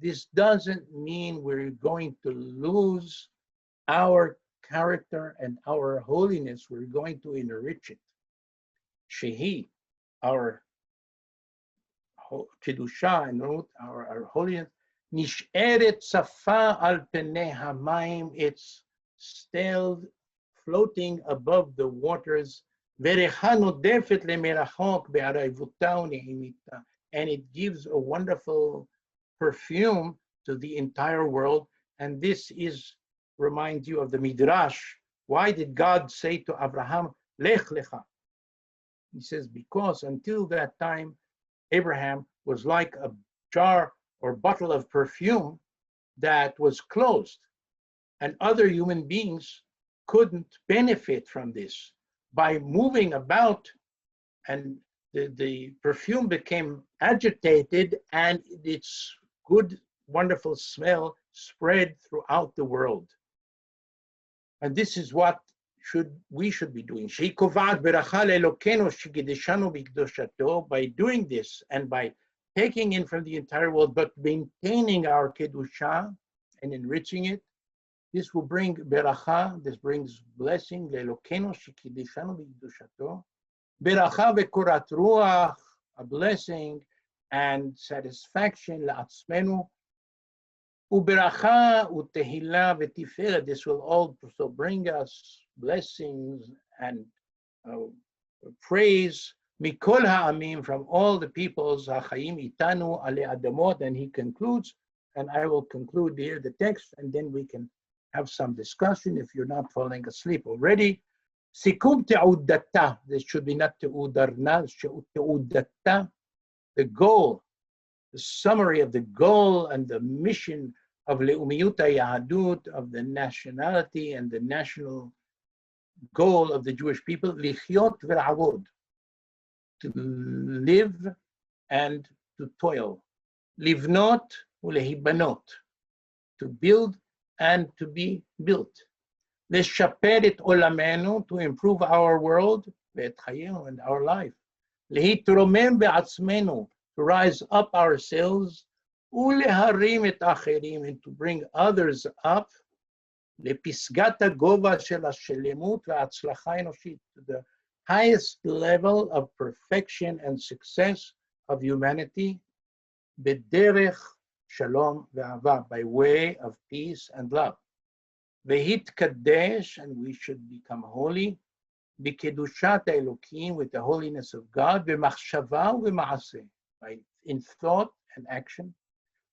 this doesn't mean we're going to lose our character and our holiness. We're going to enrich it. Shehi, our kedusha and our holiness, nish'eret safa al penei hamayim, it's still floating above the waters, and it gives a wonderful perfume to the entire world. And this reminds you of the Midrash. Why did God say to Abraham, Lech lecha? He says, because until that time, Abraham was like a jar or bottle of perfume that was closed, and other human beings couldn't benefit from this. By moving about, and the perfume became agitated, and its good, wonderful smell spread throughout the world. And this is what we should be doing. By doing this and by taking in from the entire world, but maintaining our kedusha and enriching it, this will bring beracha, this brings blessing, le'elokenu shekideshanu b'kedushato, beracha ve'korat ruach, a blessing and satisfaction la'atzmenu, uberacha u'tehila ve'tiferet, this will also bring us blessings and praise, mikol ha'amim, from all the peoples, ha'chayim itanu ale adamot, and he concludes, and I will conclude here the text, and then we can have some discussion if you're not falling asleep already. Sikum te'udata, this should be not te'udarna, te'udata, the goal, the summary of the goal and the mission of le'umiyut ha'yahadut, of the nationality and the national goal of the Jewish people, lichyot ve'avod, to live and to toil, livnot ulehibanot, to build and to be built. Leshaper et olamenu, to improve our world, ואת חיינו and our life. להתרומם בעצמנו, to rise up ourselves, ולהרים את האחרים, and to bring others up, לפסגת הגובה של השלמות וההצלחה האנושית, to the highest level of perfection and success of humanity, בדרך שלום ואהבה, by way of peace and love. והתקדש, and we should become holy, בקדושת האלוקים, with the holiness of God, במחשבה ובמעשה, in thought and action,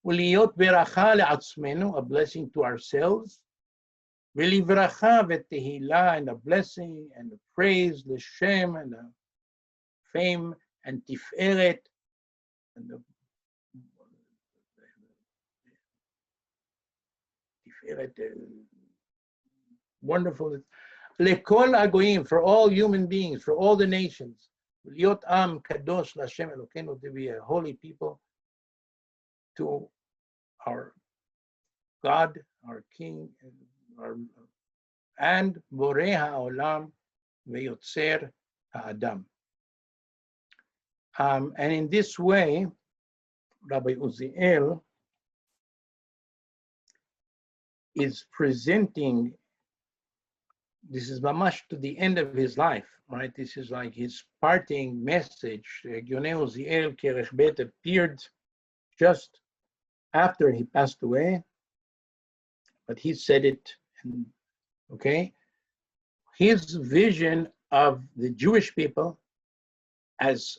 ולהיות ברכה לעצמנו, a blessing to ourselves, ולברכה ותהילה, and a blessing and a praise לשם, and a fame and תפארת, and the תפארת, wonderful, לכל הגויים, for all human beings, for all the nations, להיות עם קדוש להשם אלוקינו, to be a holy people, to our God, our King, and בורא העולם ויוצר האדם. And in this way, Rabbi Uziel is presenting, this is mamash to the end of his life, right? This is like his parting message. Yoneh Uziel Kerech Bet appeared just after he passed away, but he said it, okay? His vision of the Jewish people as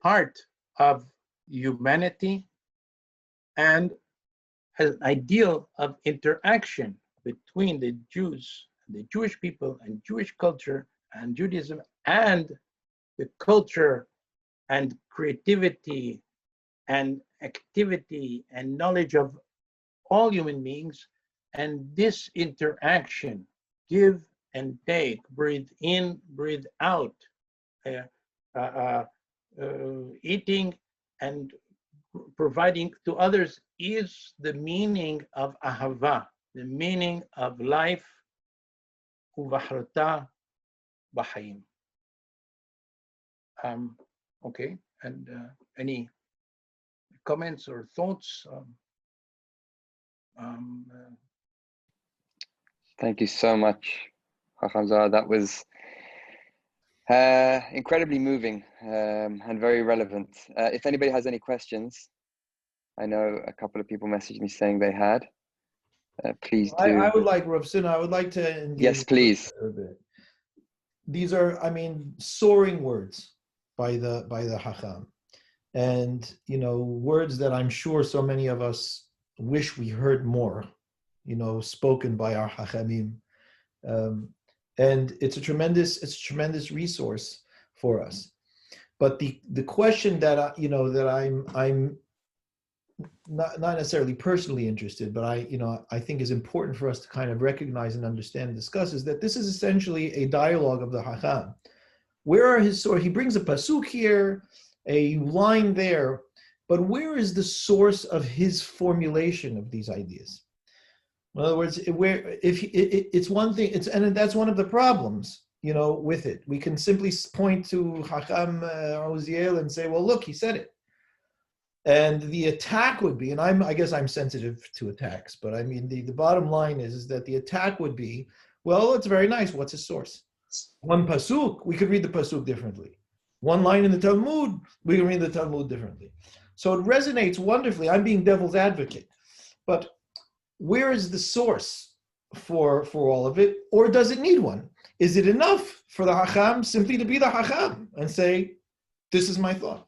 part of humanity and as an ideal of interaction between the Jews, the Jewish people and Jewish culture and Judaism and the culture and creativity and activity and knowledge of all human beings. And this interaction, give and take, breathe in, breathe out, eating and providing to others is the meaning of ahava, the meaning of life, uvahrata b'chaim. Okay, and any comments or thoughts? Thank you so much, Hakham Zohar. That was incredibly moving and very relevant. If anybody has any questions, I know a couple of people messaged me saying they had. Please do. I would like, Rav Sinna, I would like to engage. Yes, please. A bit. These are, I mean, soaring words by the Hakham, and words that I'm sure so many of us wish we heard more, spoken by our Hachamim. And it's a tremendous resource for us. But the question that I'm not necessarily personally interested, but I think is important for us to kind of recognize and understand and discuss is that this is essentially a dialogue of the Hakham. Where are his source? He brings a pasuk here, a line there, but where is the source of his formulation of these ideas? In other words, it's one thing, and that's one of the problems, with it. We can simply point to Hakham Uziel and say, well, look, he said it. And the attack would be, and I guess I'm sensitive to attacks, but I mean, the bottom line is that the attack would be, well, it's very nice. What's his source? One pasuk, we could read the pasuk differently. One line in the Talmud, we can read the Talmud differently. So it resonates wonderfully. I'm being devil's advocate. But where is the source for all of it? Or does it need one? Is it enough for the Hakham simply to be the Hakham and say, this is my thought?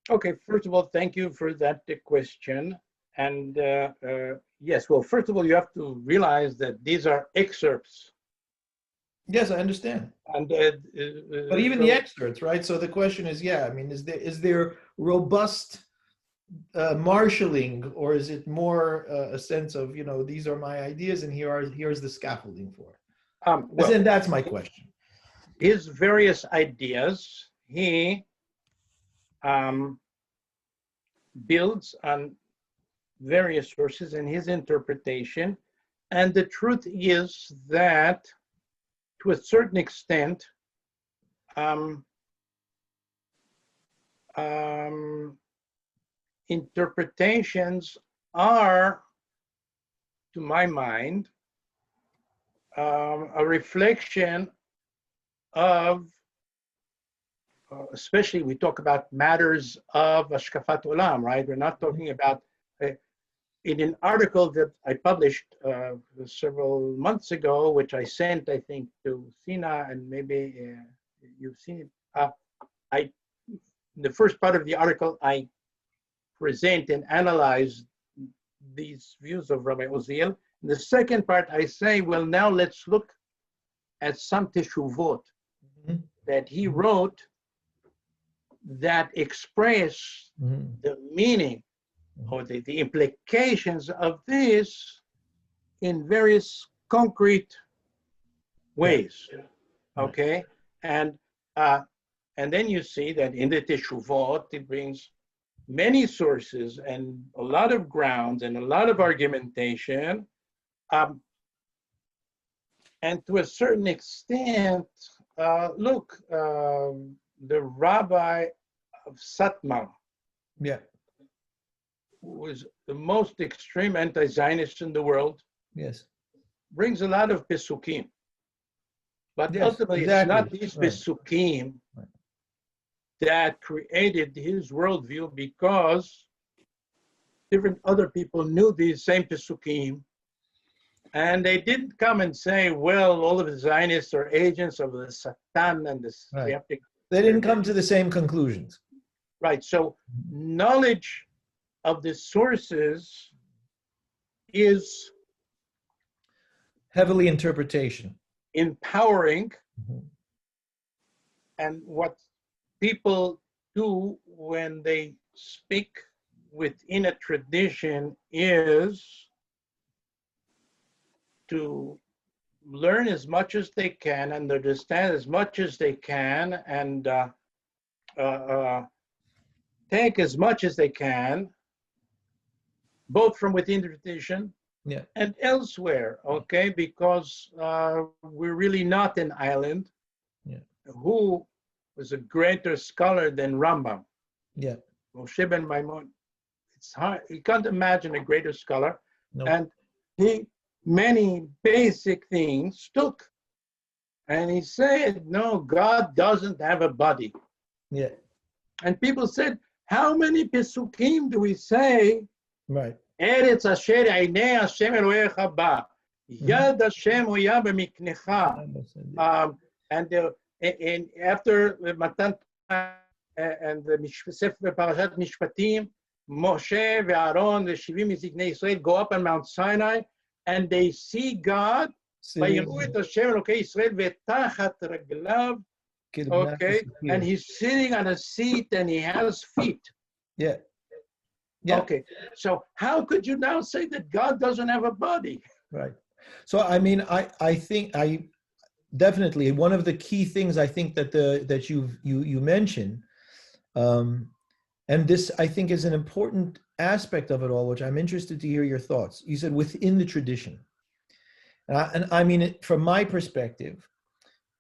Okay, first of all, thank you for that question. And yes, well, first of all, you have to realize that these are excerpts. Yes, I understand. And but even the excerpts, right? So the question is, is there robust marshaling, or is it more a sense of, these are my ideas and here's the scaffolding for it? Well, and that's my question. His various ideas, he builds on various sources in his interpretation. And the truth is that to a certain extent, interpretations are, to my mind, a reflection of, especially we talk about matters of Ashkafat Olam, right? We're not talking about, in an article that I published several months ago, which I sent, I think, to Sina, and maybe you've seen it. In the first part of the article, I present and analyze these views of Rabbi Uziel. In the second part, I say, well, now let's look at some teshuvot that he wrote that express the meaning or the implications of this in various concrete ways. Okay, and then you see that in the teshuvot it brings many sources and a lot of grounds and a lot of argumentation, and to a certain extent, look, the rabbi of Satmar, who was the most extreme anti-Zionist in the world, brings a lot of pesukim. But ultimately, it's not these pesukim that created his worldview, because different other people knew these same pesukim, and they didn't come and say, well, all of the Zionists are agents of the Satan and the... They didn't come to the same conclusions. Right, so knowledge of the sources is heavily interpretation, empowering, and what people do when they speak within a tradition is to learn as much as they can and understand as much as they can, and take as much as they can, both from within the tradition and elsewhere, okay? Because we're really not an island. Who was a greater scholar than Rambam? Moshe ben Maimon. It's hard, you can't imagine a greater scholar. And he, many basic things took. And he said, no, God doesn't have a body. And people said, how many pesukim do we say? Eretz asher einei Hashem Elohecha ba, Yad Hashem oya b'miknecha. And after Matan and the Sefer Parashat Mishpatim, Moshe ve'Aaron, the Shivim Ziknei Israel, go up on Mount Sinai, and they see God. ויראו את השם אלוקי ישראל ותחת רגליו. Okay, and he's sitting on a seat and he has feet. Okay, so how could you now say that God doesn't have a body? Right. So I mean, I think definitely one of the key things I think that you mentioned, and this I think is an important aspect of it all, which I'm interested to hear your thoughts. You said within the tradition, and I mean, from my perspective,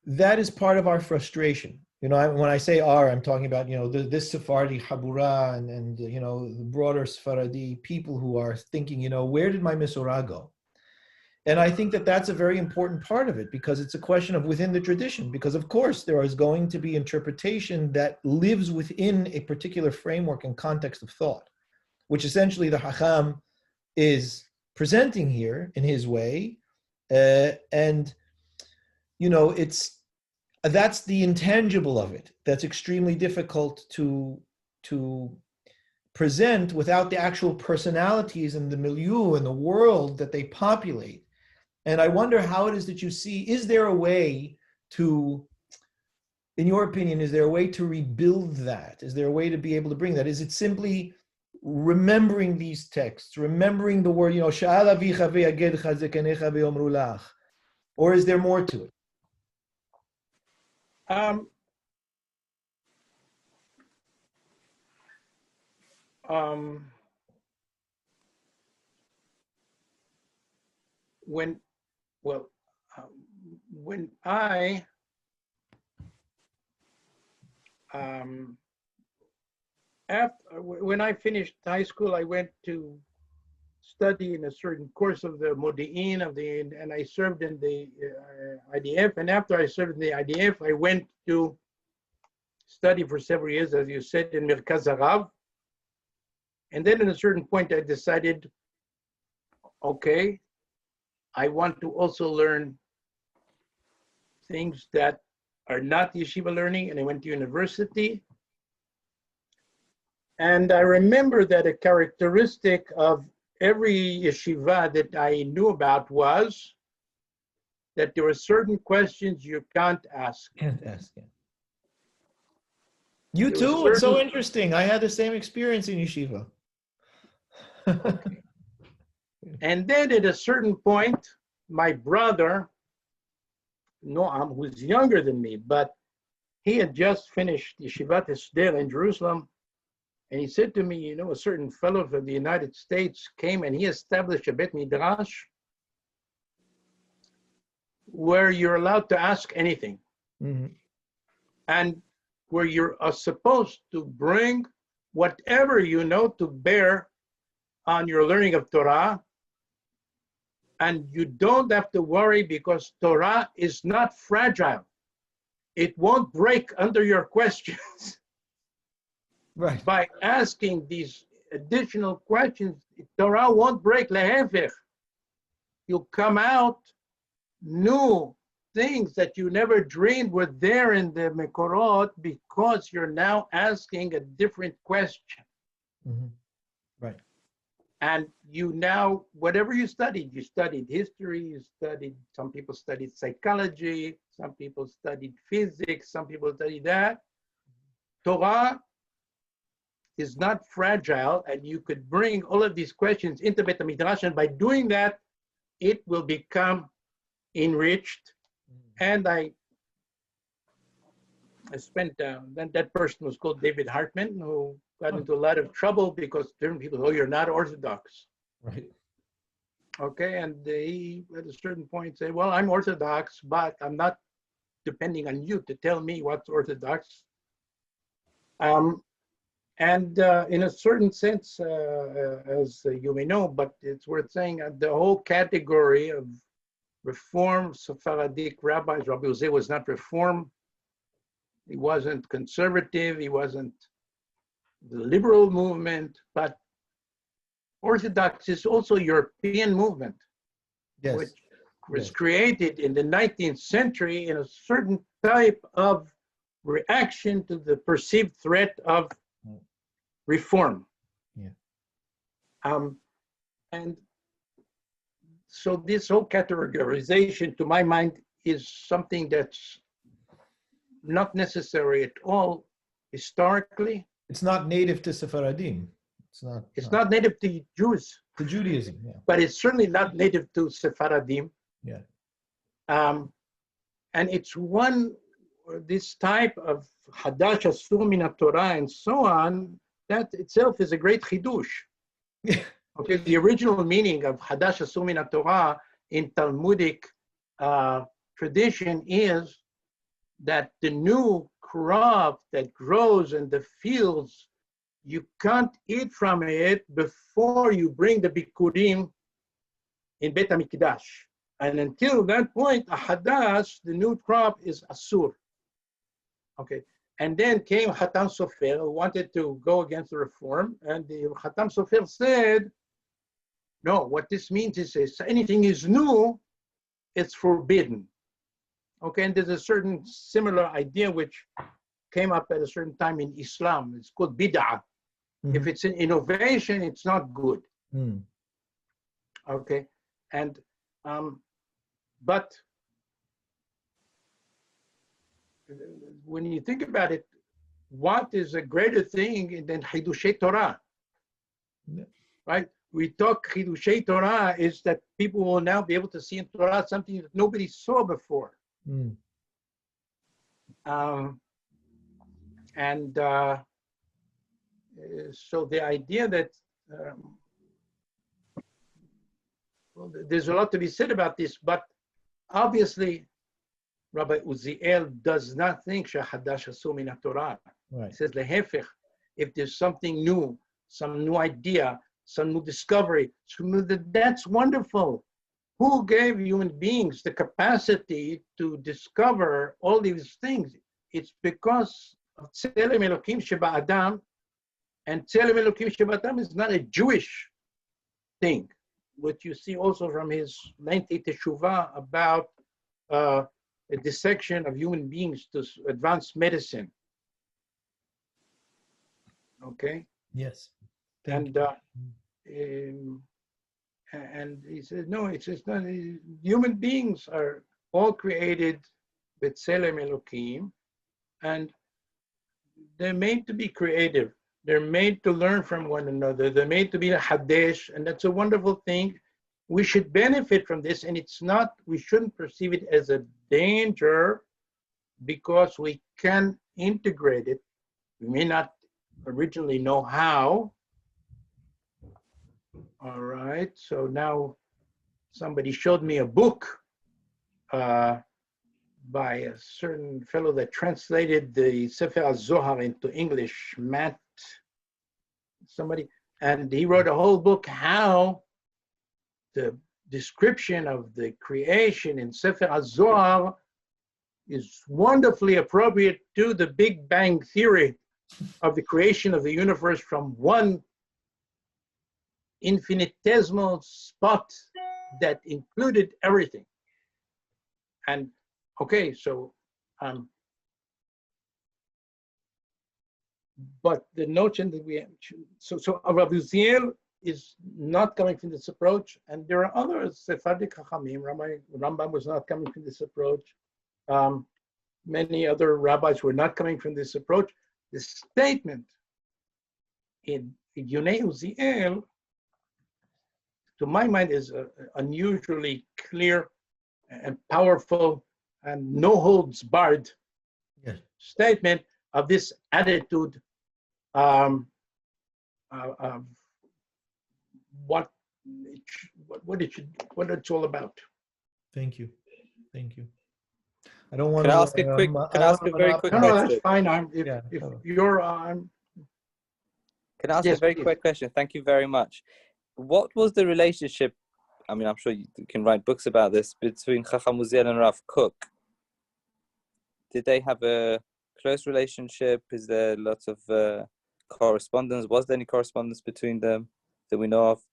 that is part of our frustration. You know, when I say our, I'm talking about, you know, this Sephardi Habura and you know, the broader Sephardi people who are thinking, you know, where did my Mesorah go? And I think that that's a very important part of it, because it's a question of within the tradition, because of course there is going to be interpretation that lives within a particular framework and context of thought, which essentially the Hakham is presenting here in his way. And, you know, that's the intangible of it. That's extremely difficult to present without the actual personalities and the milieu and the world that they populate. And I wonder how it is that you see, is there a way to, in your opinion, is there a way to rebuild that? Is there a way to be able to bring that? Is it simply remembering these texts, remembering the word, you know, Sha'al avicha ve'yagedcha zekenecha ve'yomru lach? Or is there more to it? when I when I finished high school, I went to study in a certain course of the Modi'in and I served in the IDF. And after I served in the IDF, I went to study for several years, as you said, in Merkaz Arav. And then at a certain point, I decided, okay, I want to also learn things that are not yeshiva learning, and I went to university. And I remember that a characteristic of every yeshiva that I knew about was that there were certain questions you can't ask. Can't ask it. You too? It's so interesting. I had the same experience in yeshiva. Okay. And then at a certain point, my brother, Noam, who's younger than me, but he had just finished Yeshivat Hesder in Jerusalem. And he said to me, you know, a certain fellow from the United States came and he established a Bet Midrash where you're allowed to ask anything. Mm-hmm. And where you are supposed to bring whatever you know to bear on your learning of Torah. And you don't have to worry because Torah is not fragile. It won't break under your questions. Right. By asking these additional questions, Torah won't break lehefech. You'll come out new things that you never dreamed were there in the Mekorot because you're now asking a different question. Mm-hmm. Right. And you now, whatever you studied history, you studied, some people studied psychology, some people studied physics, some people studied that. Torah is not fragile, and you could bring all of these questions into Bet Midrash, and by doing that, it will become enriched. And I spent, that person was called David Hartman, who got into a lot of trouble because different people, oh, you're not Orthodox. Right. Okay, and he at a certain point said, well, I'm Orthodox, but I'm not depending on you to tell me what's Orthodox. And in a certain sense, as you may know, but it's worth saying, the whole category of Reform Sephardic rabbis, Rabbi Uziel was not Reform. He wasn't conservative. He wasn't the liberal movement, but Orthodox is also a European movement, Yes. which was created in the 19th century in a certain type of reaction to the perceived threat of reform. Yeah. And so this whole categorization, to my mind, is something that's not necessary at all historically. It's not native to Sephardim. It's not native to Jews. To Judaism, yeah. But it's certainly not native to Sephardim. Yeah. And it's this type of Hadash Asur Min Torah and so on, that itself is a great chidush. Okay, the original meaning of Hadash Asur Min Torah in Talmudic tradition is that the new crop that grows in the fields, you can't eat from it before you bring the bikurim in Bet HaMikdash. And until that point, a hadash, the new crop, is asur. Okay, and then came Hakham Sofer, who wanted to go against the reform, and the Hakham Sofer said, no, what this means is anything is new, it's forbidden. Okay, and there's a certain similar idea which came up at a certain time in Islam. It's called bid'ah. Mm-hmm. If it's an innovation, it's not good. Mm. Okay, and but when you think about it, what is a greater thing than Hidushei Torah? Yeah. Right? We talk Hidushei Torah is that people will now be able to see in Torah something that nobody saw before. Mm. So the idea that well, there's a lot to be said about this, but obviously Rabbi Uziel does not think Shahadash Asu min Torah. Right. He says lehefech, if there's something new, some new idea, some new discovery, that's wonderful. Who gave human beings the capacity to discover all these things? It's because of Tzelem Elokim Sheba Adam, and Tzelem Elokim Sheba Adam is not a Jewish thing, what you see also from his lengthy teshuvah about a dissection of human beings to advanced medicine. Okay. Yes. And he says, no, it's just not. Human beings are all created with Tzelem Elokim, and they're made to be creative. They're made to learn from one another. They're made to be a Hadesh, and that's a wonderful thing. We should benefit from this, and it's not, we shouldn't perceive it as a danger because we can integrate it. We may not originally know how. All right, so now somebody showed me a book by a certain fellow that translated the Sefer Zohar into English, Matt, somebody, and he wrote a whole book how the description of the creation in Sefer Zohar is wonderfully appropriate to the Big Bang theory of the creation of the universe from one infinitesimal spot that included everything. And okay, so but the notion that we so Rabbi Uziel is not coming from this approach, and there are others. Sephardic Hachamim, Rambam was not coming from this approach. Many other rabbis were not coming from this approach. The statement in Yonei Uziel, to my mind, is unusually clear and powerful and no holds barred statement of this attitude of what it's all about. Thank you. I don't want Can to I ask a quick? Can I ask a very quick question? No, that's fine. If you're Can I ask a very quick question? Thank you very much. What was the relationship? I mean, I'm sure you can write books about this, between Hakham Uziel and Rav Kook. Did they have a close relationship? Is there lots of correspondence? Was there any correspondence between them that we know of?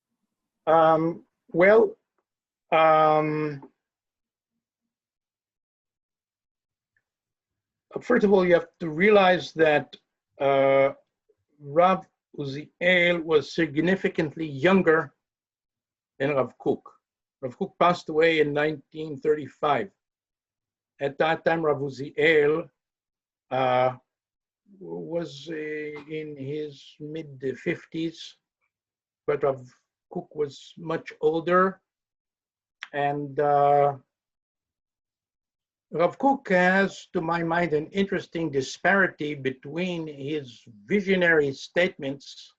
First of all, you have to realize that Rav Uziel was significantly younger than Rav Kook. Rav Kook passed away in 1935. At that time, Rav Uziel was in his mid-50s, but Rav Kook was much older. And Rav Kook has, to my mind, an interesting disparity between his visionary statements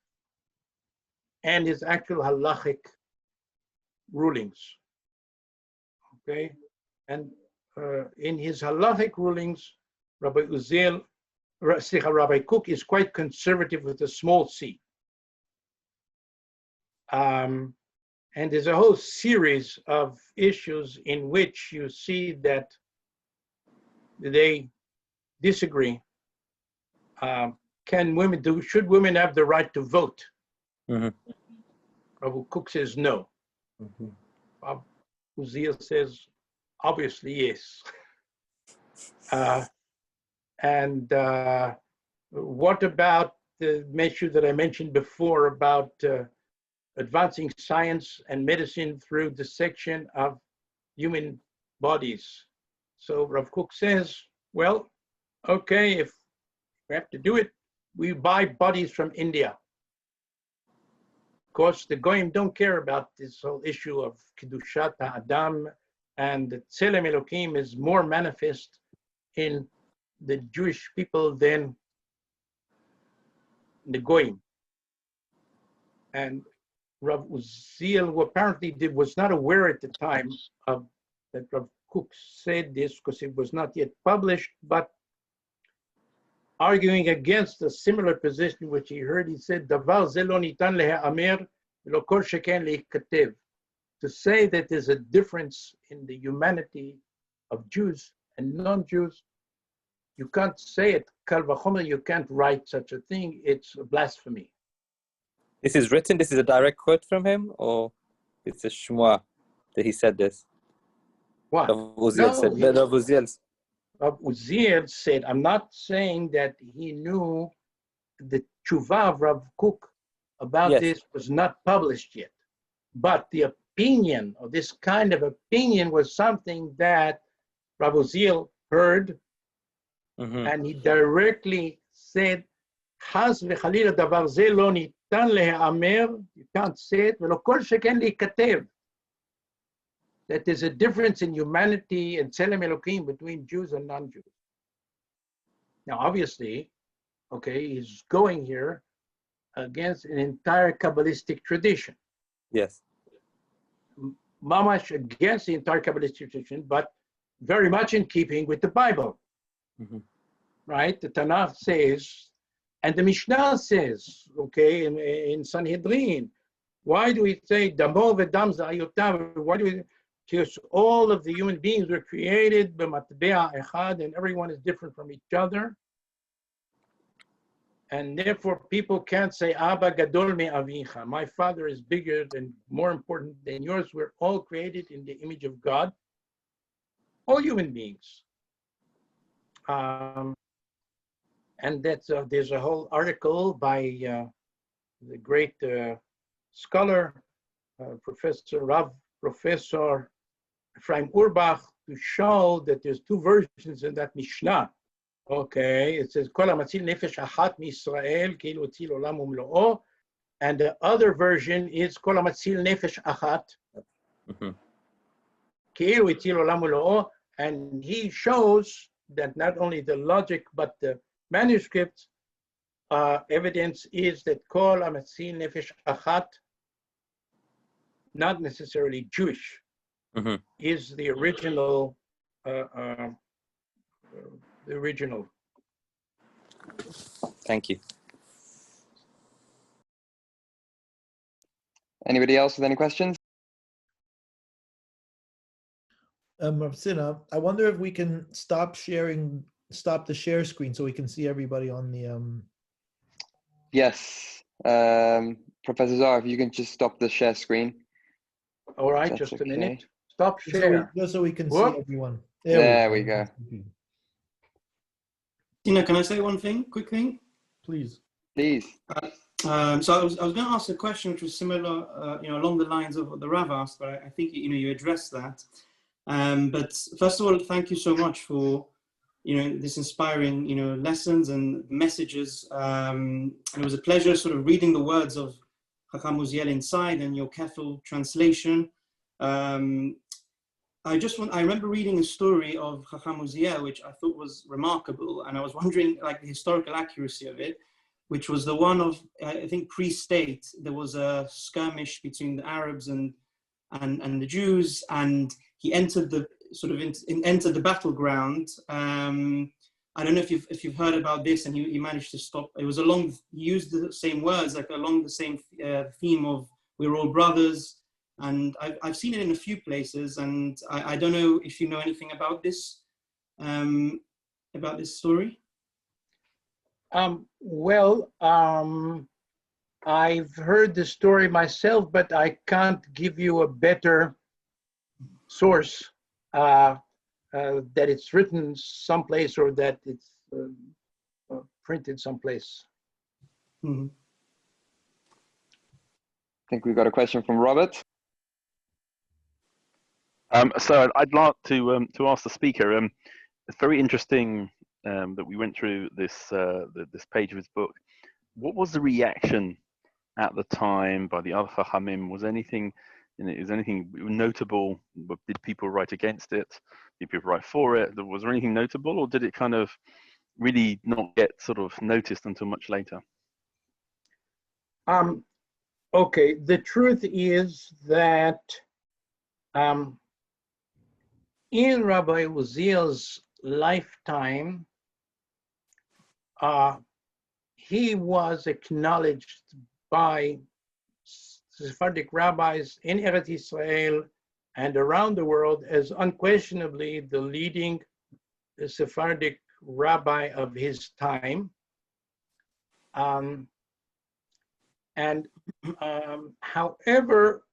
and his actual halachic rulings. Okay, and in his halachic rulings, Rabbi Kook is quite conservative with a small c. And there's a whole series of issues in which you see that they disagree. Should women have the right to vote? Mm-hmm. Rabbi Kook says no. Mm-hmm. Uziel says, obviously yes. And what about the issue that I mentioned before about advancing science and medicine through dissection of human bodies? So Rav Kook says, well, okay, if we have to do it, we buy bodies from India. Of course, the Goyim don't care about this whole issue of Kedushat Adam, and the Tzelem Elokim is more manifest in the Jewish people than the Goyim. And Rav Uziel, who apparently was not aware at the time of that Rav Kook said this because it was not yet published, but arguing against a similar position which he heard, he said, "Davar ze lo nitan le'ha'amer v'lo kol sheken le'ikatev." To say that there's a difference in the humanity of Jews and non-Jews, you can't say it. Kal v'chomer, you can't write such a thing. It's a blasphemy. This is written. This is a direct quote from him, or it's a shmua that he said this. What? Rav Uziel said. No, Rav Uziel. Uziel said, I'm not saying that he knew the tshuva of Rav Kook about Yes. this was not published yet. But the opinion, or this kind of opinion, was something that Rav Uziel heard, and he directly said, "Chas v'chalila davar ze lo nitan le'ha'amer," you can't say it, "v'lo kol sheken le'ikatev," that there's a difference in humanity and tzelem Elokim between Jews and non-Jews. Now, obviously, okay, he's going here against an entire Kabbalistic tradition. Yes. Mamash against the entire Kabbalistic tradition, but very much in keeping with the Bible. Right? The Tanakh says, and the Mishnah says, okay, in Sanhedrin, why do we say Damo v'dam za'ayotav? Why do we? Because all of the human beings were created b'matbea echad, and everyone is different from each other. And therefore, people can't say Abba gadol me avicha. My father is bigger and more important than yours. We're all created in the image of God. All human beings. And that's there's a whole article by the great scholar, Professor Ephraim Urbach, to show that there's two versions in that Mishnah. Okay, it says Kol hamatzil nefesh achat miYisrael כאילו הציל עולם ומלואו, and the other version is Kol hamatzil nefesh achat כאילו הציל עולם ומלואו, and he shows that not only the logic but the manuscript evidence is that Kol hamatzil nefesh achat, not necessarily Jewish, is the original. The original. Thank you. Anybody else with any questions? Rav Sina, I wonder if we can stop the share screen so we can see everybody on the. Yes. Professor Zohar, if you can just stop the share screen. All right, That's just a okay. minute. Stop share. Just so we can Whoop. see everyone. There we go. Tina, can I say one thing, quick thing? Please. Please. So I was going to ask a question which was similar, along the lines of what the Rav asked, but I think you addressed that. But first of all, thank you so much for this inspiring lessons and messages. And it was a pleasure sort of reading the words of Hakham Uziel inside and your careful translation. I remember reading a story of Hakham Uziel, which I thought was remarkable, and I was wondering, like, the historical accuracy of it, which was the one of, I think, pre-state. There was a skirmish between the Arabs and the Jews, and he entered the entered the battleground. I don't know if you've heard about this, and he managed to stop. It was he used the same words, like along the same theme of we're all brothers. And I've seen it in a few places, and I don't know if you know anything about this story. I've heard the story myself, but I can't give you a better source that it's written someplace or that it's printed someplace. I think we've got a question from Robert. So I'd like to ask the speaker. It's very interesting that we went through this page of his book. What was the reaction at the time by the other Chachamim? Was anything notable? Did people write against it? Did people write for it? Was there anything notable, or did it kind of really not get sort of noticed until much later? Okay, the truth is that in Rabbi Uziel's lifetime, he was acknowledged by Sephardic rabbis in Eretz Israel and around the world as unquestionably the leading Sephardic rabbi of his time. However,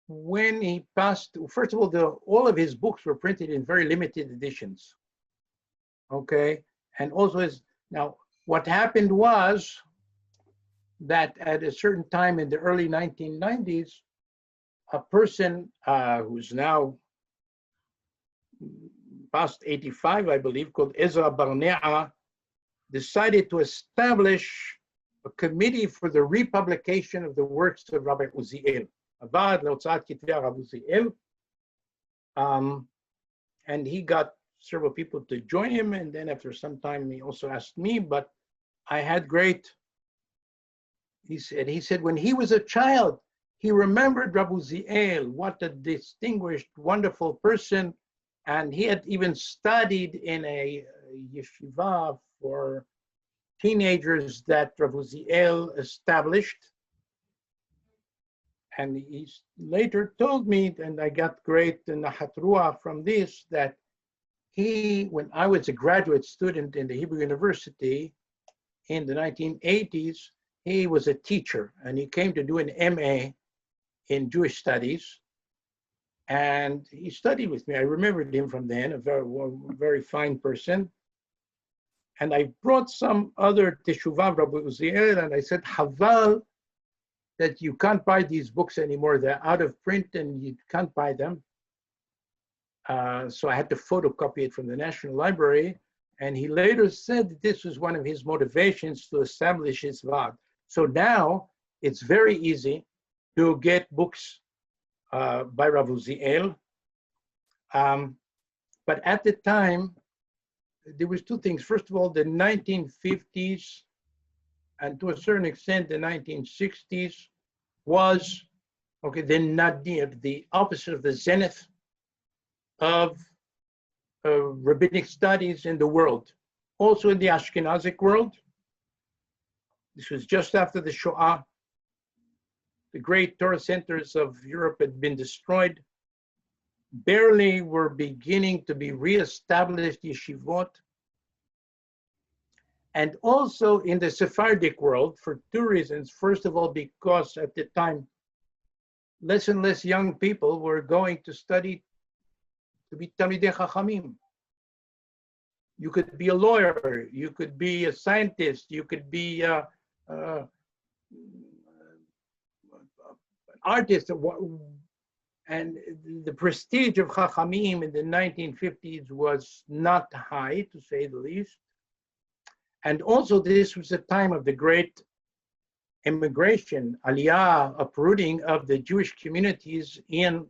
when he passed, first of all, all of his books were printed in very limited editions. Okay, and also now what happened was that at a certain time in the early 1990s, a person who's now past 85, I believe, called Ezra Barnea, decided to establish a committee for the republication of the works of Rabbi Uziel. And he got several people to join him, and then after some time he also asked me, but I had he said when he was a child, he remembered Rabbi Uziel, what a distinguished, wonderful person, and he had even studied in a yeshiva for teenagers that Rabbi Uziel established. And he later told me, and I got great nachat ruach from this, that when I was a graduate student in the Hebrew University in the 1980s, he was a teacher, and he came to do an MA in Jewish studies, and he studied with me. I remembered him from then, a very fine person. And I brought some other Teshuvah Rabbi Uziel, and I said, Haval, that you can't buy these books anymore. They're out of print and you can't buy them. So I had to photocopy it from the National Library. And he later said that this was one of his motivations to establish his Vag. So now it's very easy to get books by Rav Uziel. But at the time, there was two things. First of all, the 1950s and to a certain extent the 1960s was, okay, the nadir, the opposite of the zenith of rabbinic studies in the world. Also in the Ashkenazic world. This was just after the Shoah. The great Torah centers of Europe had been destroyed. Barely were beginning to be reestablished yeshivot. And also in the Sephardic world for two reasons. First of all, because at the time, less and less young people were going to study to be Talmidei Chachamim. You could be a lawyer, you could be a scientist, you could be an artist. And the prestige of Chachamim in the 1950s was not high, to say the least. And also this was a time of the great immigration, aliyah, uprooting of the Jewish communities in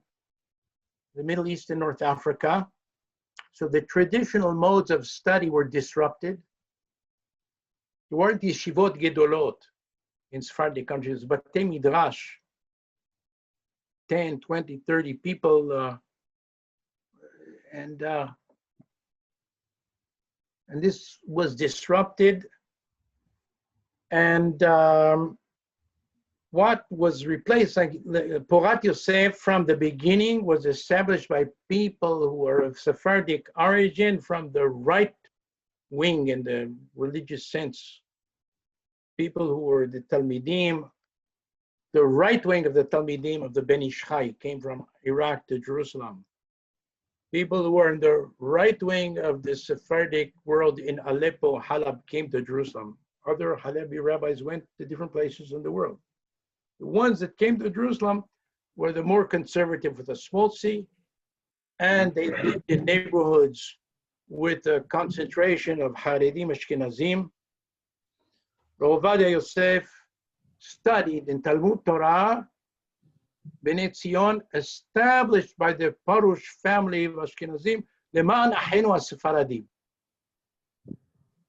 the Middle East and North Africa. So the traditional modes of study were disrupted. There weren't yeshivot gedolot in Sephardic countries, but Bet Midrash, 10, 20, 30 people, and this was disrupted. And what was replaced, like Porat Yosef from the beginning was established by people who were of Sephardic origin from the right wing in the religious sense. People who were the Talmidim, the right wing of the Talmidim of the Ben Ish Chai came from Iraq to Jerusalem. People who were in the right wing of the Sephardic world in Aleppo, Halab came to Jerusalem. Other Halebi rabbis went to different places in the world. The ones that came to Jerusalem were the more conservative with a small c, and they lived in neighborhoods with a concentration of Haredim Ashkenazim. Rav Ovadia Yosef studied in Talmud Torah, Bnei Tzion, established by the Parush family of Ashkenazim, Leman Ahenu HaSefaradim.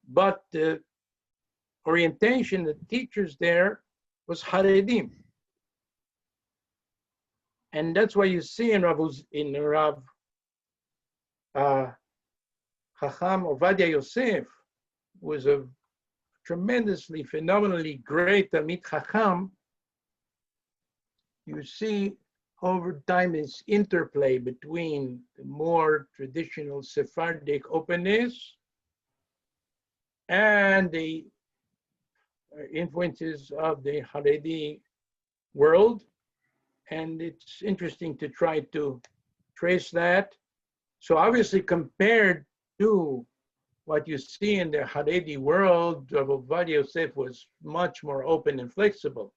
But the orientation, the teachers there was Haredim. And that's why you see in Rav Hakham Ovadia Yosef was a tremendously, phenomenally great Talmid Chacham. You see over time this interplay between the more traditional Sephardic openness and the influences of the Haredi world. And it's interesting to try to trace that. So obviously compared to what you see in the Haredi world, Rav Ovadia Yosef was much more open and flexible.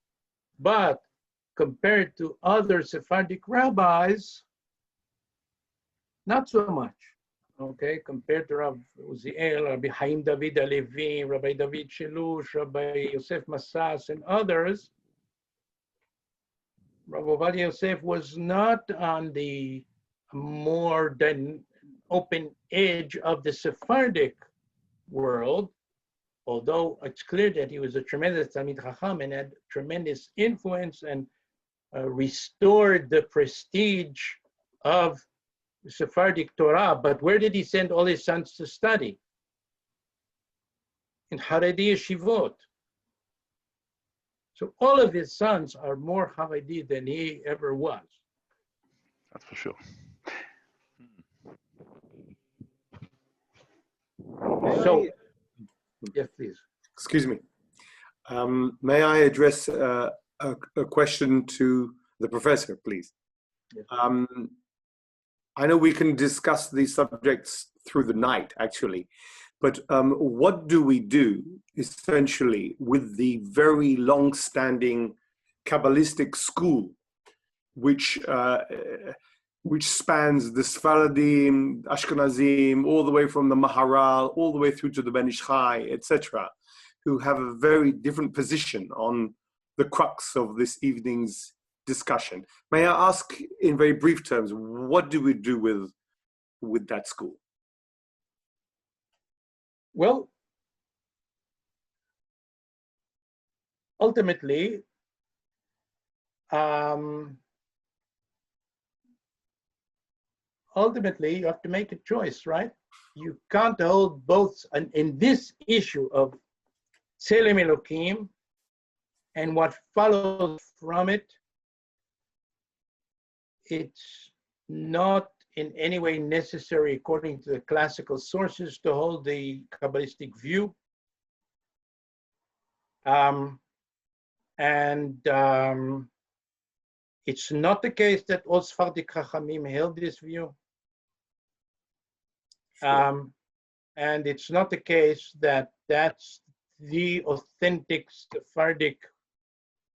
But compared to other Sephardic rabbis, not so much. Okay, compared to Rav Uziel, Rabbi Chaim David Alevi, Rabbi David Shelush, Rabbi Yosef Massas, and others, Rav Ovadia Yosef was not on the more than open edge of the Sephardic world, although it's clear that he was a tremendous Talmid Chacham and had tremendous influence and restored the prestige of Sephardic Torah. But where did he send all his sons to study? In Haredi yeshivot. So all of his sons are more Haredi than he ever was. That's for sure. So, yes, please. Excuse me. May I address a question to the professor, please? Yes. I know we can discuss these subjects through the night, actually, but what do we do, essentially, with the very long-standing Kabbalistic school, which spans the Sfaradim, Ashkenazim, all the way from the Maharal, all the way through to the Ben Ish Chai, etc., who have a very different position on the crux of this evening's discussion. May I ask, in very brief terms, what do we do with that school? Well, ultimately, you have to make a choice, right? You can't hold both. And in this issue of Tselem Elokim and what follows from it, it's not in any way necessary, according to the classical sources, to hold the Kabbalistic view. It's not the case that all Sephardic Chachamim held this view. Sure. And it's not the case that that's the authentic Sephardic.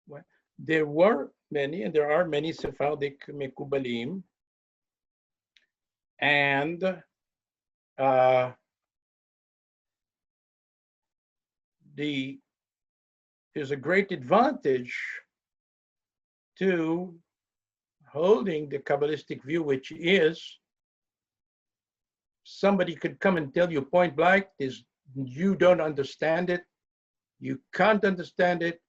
Well, there were many, and there are many Sephardic Mekubalim. And there's a great advantage to holding the Kabbalistic view, which is somebody could come and tell you point blank, you don't understand it, you can't understand it,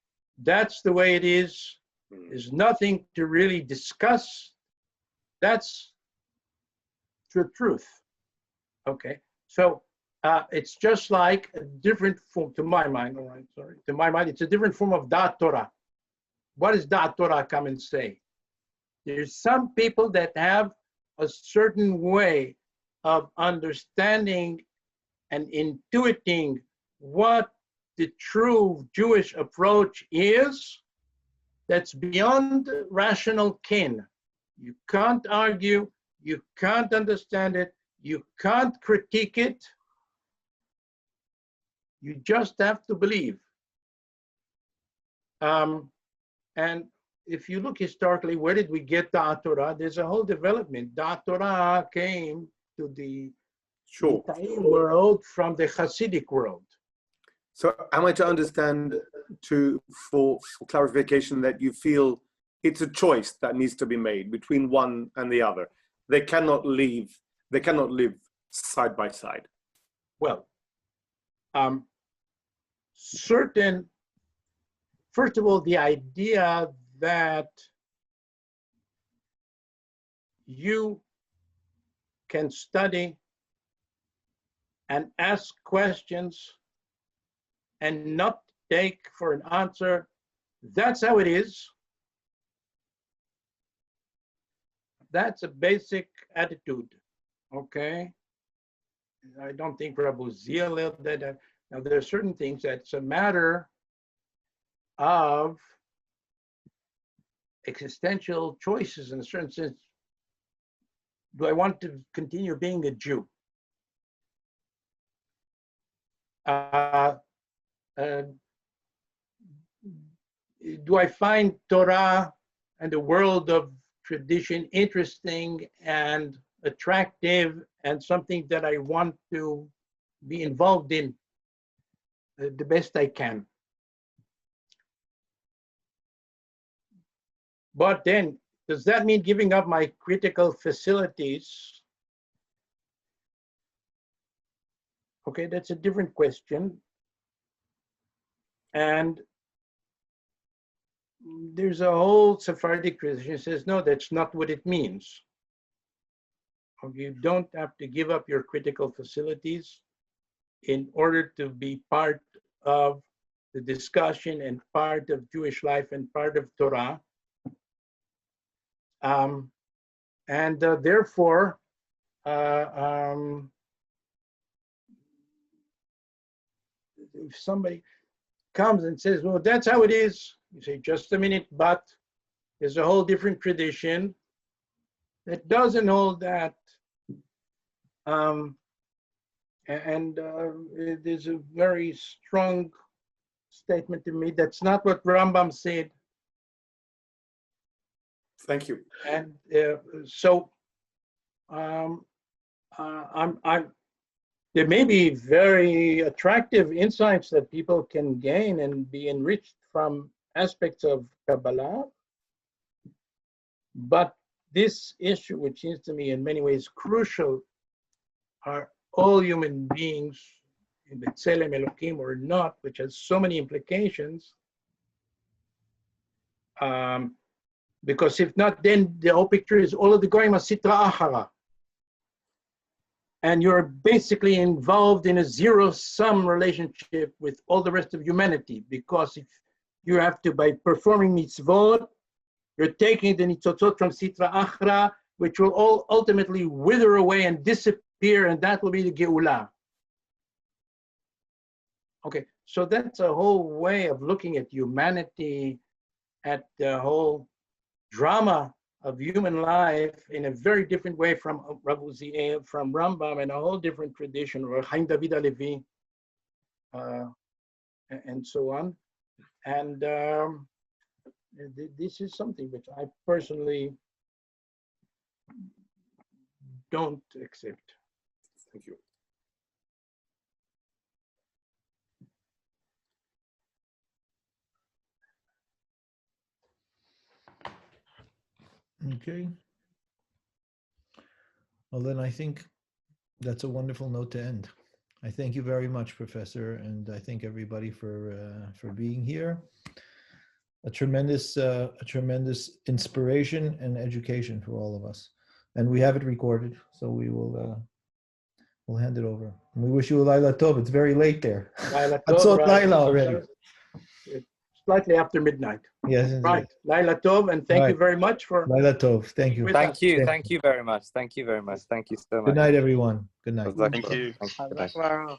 that's the way it is, there's nothing to really discuss, that's the truth. Okay, so it's just like a different form, to my mind, all right, sorry, to my mind, it's a different form of Da'at Torah. What does Da'at Torah come and say? There's some people that have a certain way of understanding and intuiting what the true Jewish approach is, that's beyond rational ken. You can't argue, you can't understand it, you can't critique it, you just have to believe. And if you look historically, where did we get Da'at Torah? There's a whole development. Da'at Torah came to the Sure. world from the Hasidic world. So am I to understand, for clarification, that you feel it's a choice that needs to be made between one and the other? They cannot live side by side. Well, first of all, the idea that you can study and ask questions and not take for an answer, that's how it is. That's a basic attitude, okay? I don't think Rabbi Uziel that. Now, there are certain things that's a matter of existential choices in a certain sense. Do I want to continue being a Jew? Do I find Torah and the world of tradition interesting and attractive and something that I want to be involved in the best I can? But then, does that mean giving up my critical facilities? Okay, that's a different question. And there's a whole Sephardic tradition that says, no, that's not what it means. You don't have to give up your critical facilities in order to be part of the discussion and part of Jewish life and part of Torah. Therefore, if somebody comes and says, well, that's how it is, you say, just a minute, but there's a whole different tradition that doesn't hold that. It is a very strong statement to me. That's not what Rambam said. Thank you. And there may be very attractive insights that people can gain and be enriched from aspects of Kabbalah. But this issue, which seems to me in many ways crucial, are all human beings, in B'Tselem Elokim or not, which has so many implications. Because if not, then the whole picture is all of the goyim are sitra achara. And you're basically involved in a zero-sum relationship with all the rest of humanity, because if you have to, by performing mitzvot, you're taking the nitzotzot from sitra achra, which will all ultimately wither away and disappear, and that will be the Geulah. Okay, so that's a whole way of looking at humanity, at the whole drama of human life in a very different way from Rav Uziel, from Rambam, and a whole different tradition, or Chaim David HaLevi, and so on. And this is something which I personally don't accept. Thank you. Okay. Well, then I think that's a wonderful note to end. I thank you very much, Professor, and I thank everybody for being here. A tremendous inspiration and education for all of us. And we have it recorded, so we'll hand it over. And we wish you a Laila Tov. It's very late there. Laila Tov, Tov, right? Laila already. It's slightly after midnight. Yes, indeed. Right. Laila Tov, and thank you very much for. Laila Tov. Thank you. Thank you. Thank you very much. Thank you very much. Thank you so much. Good night, everyone. Good night. Thank you. Good night.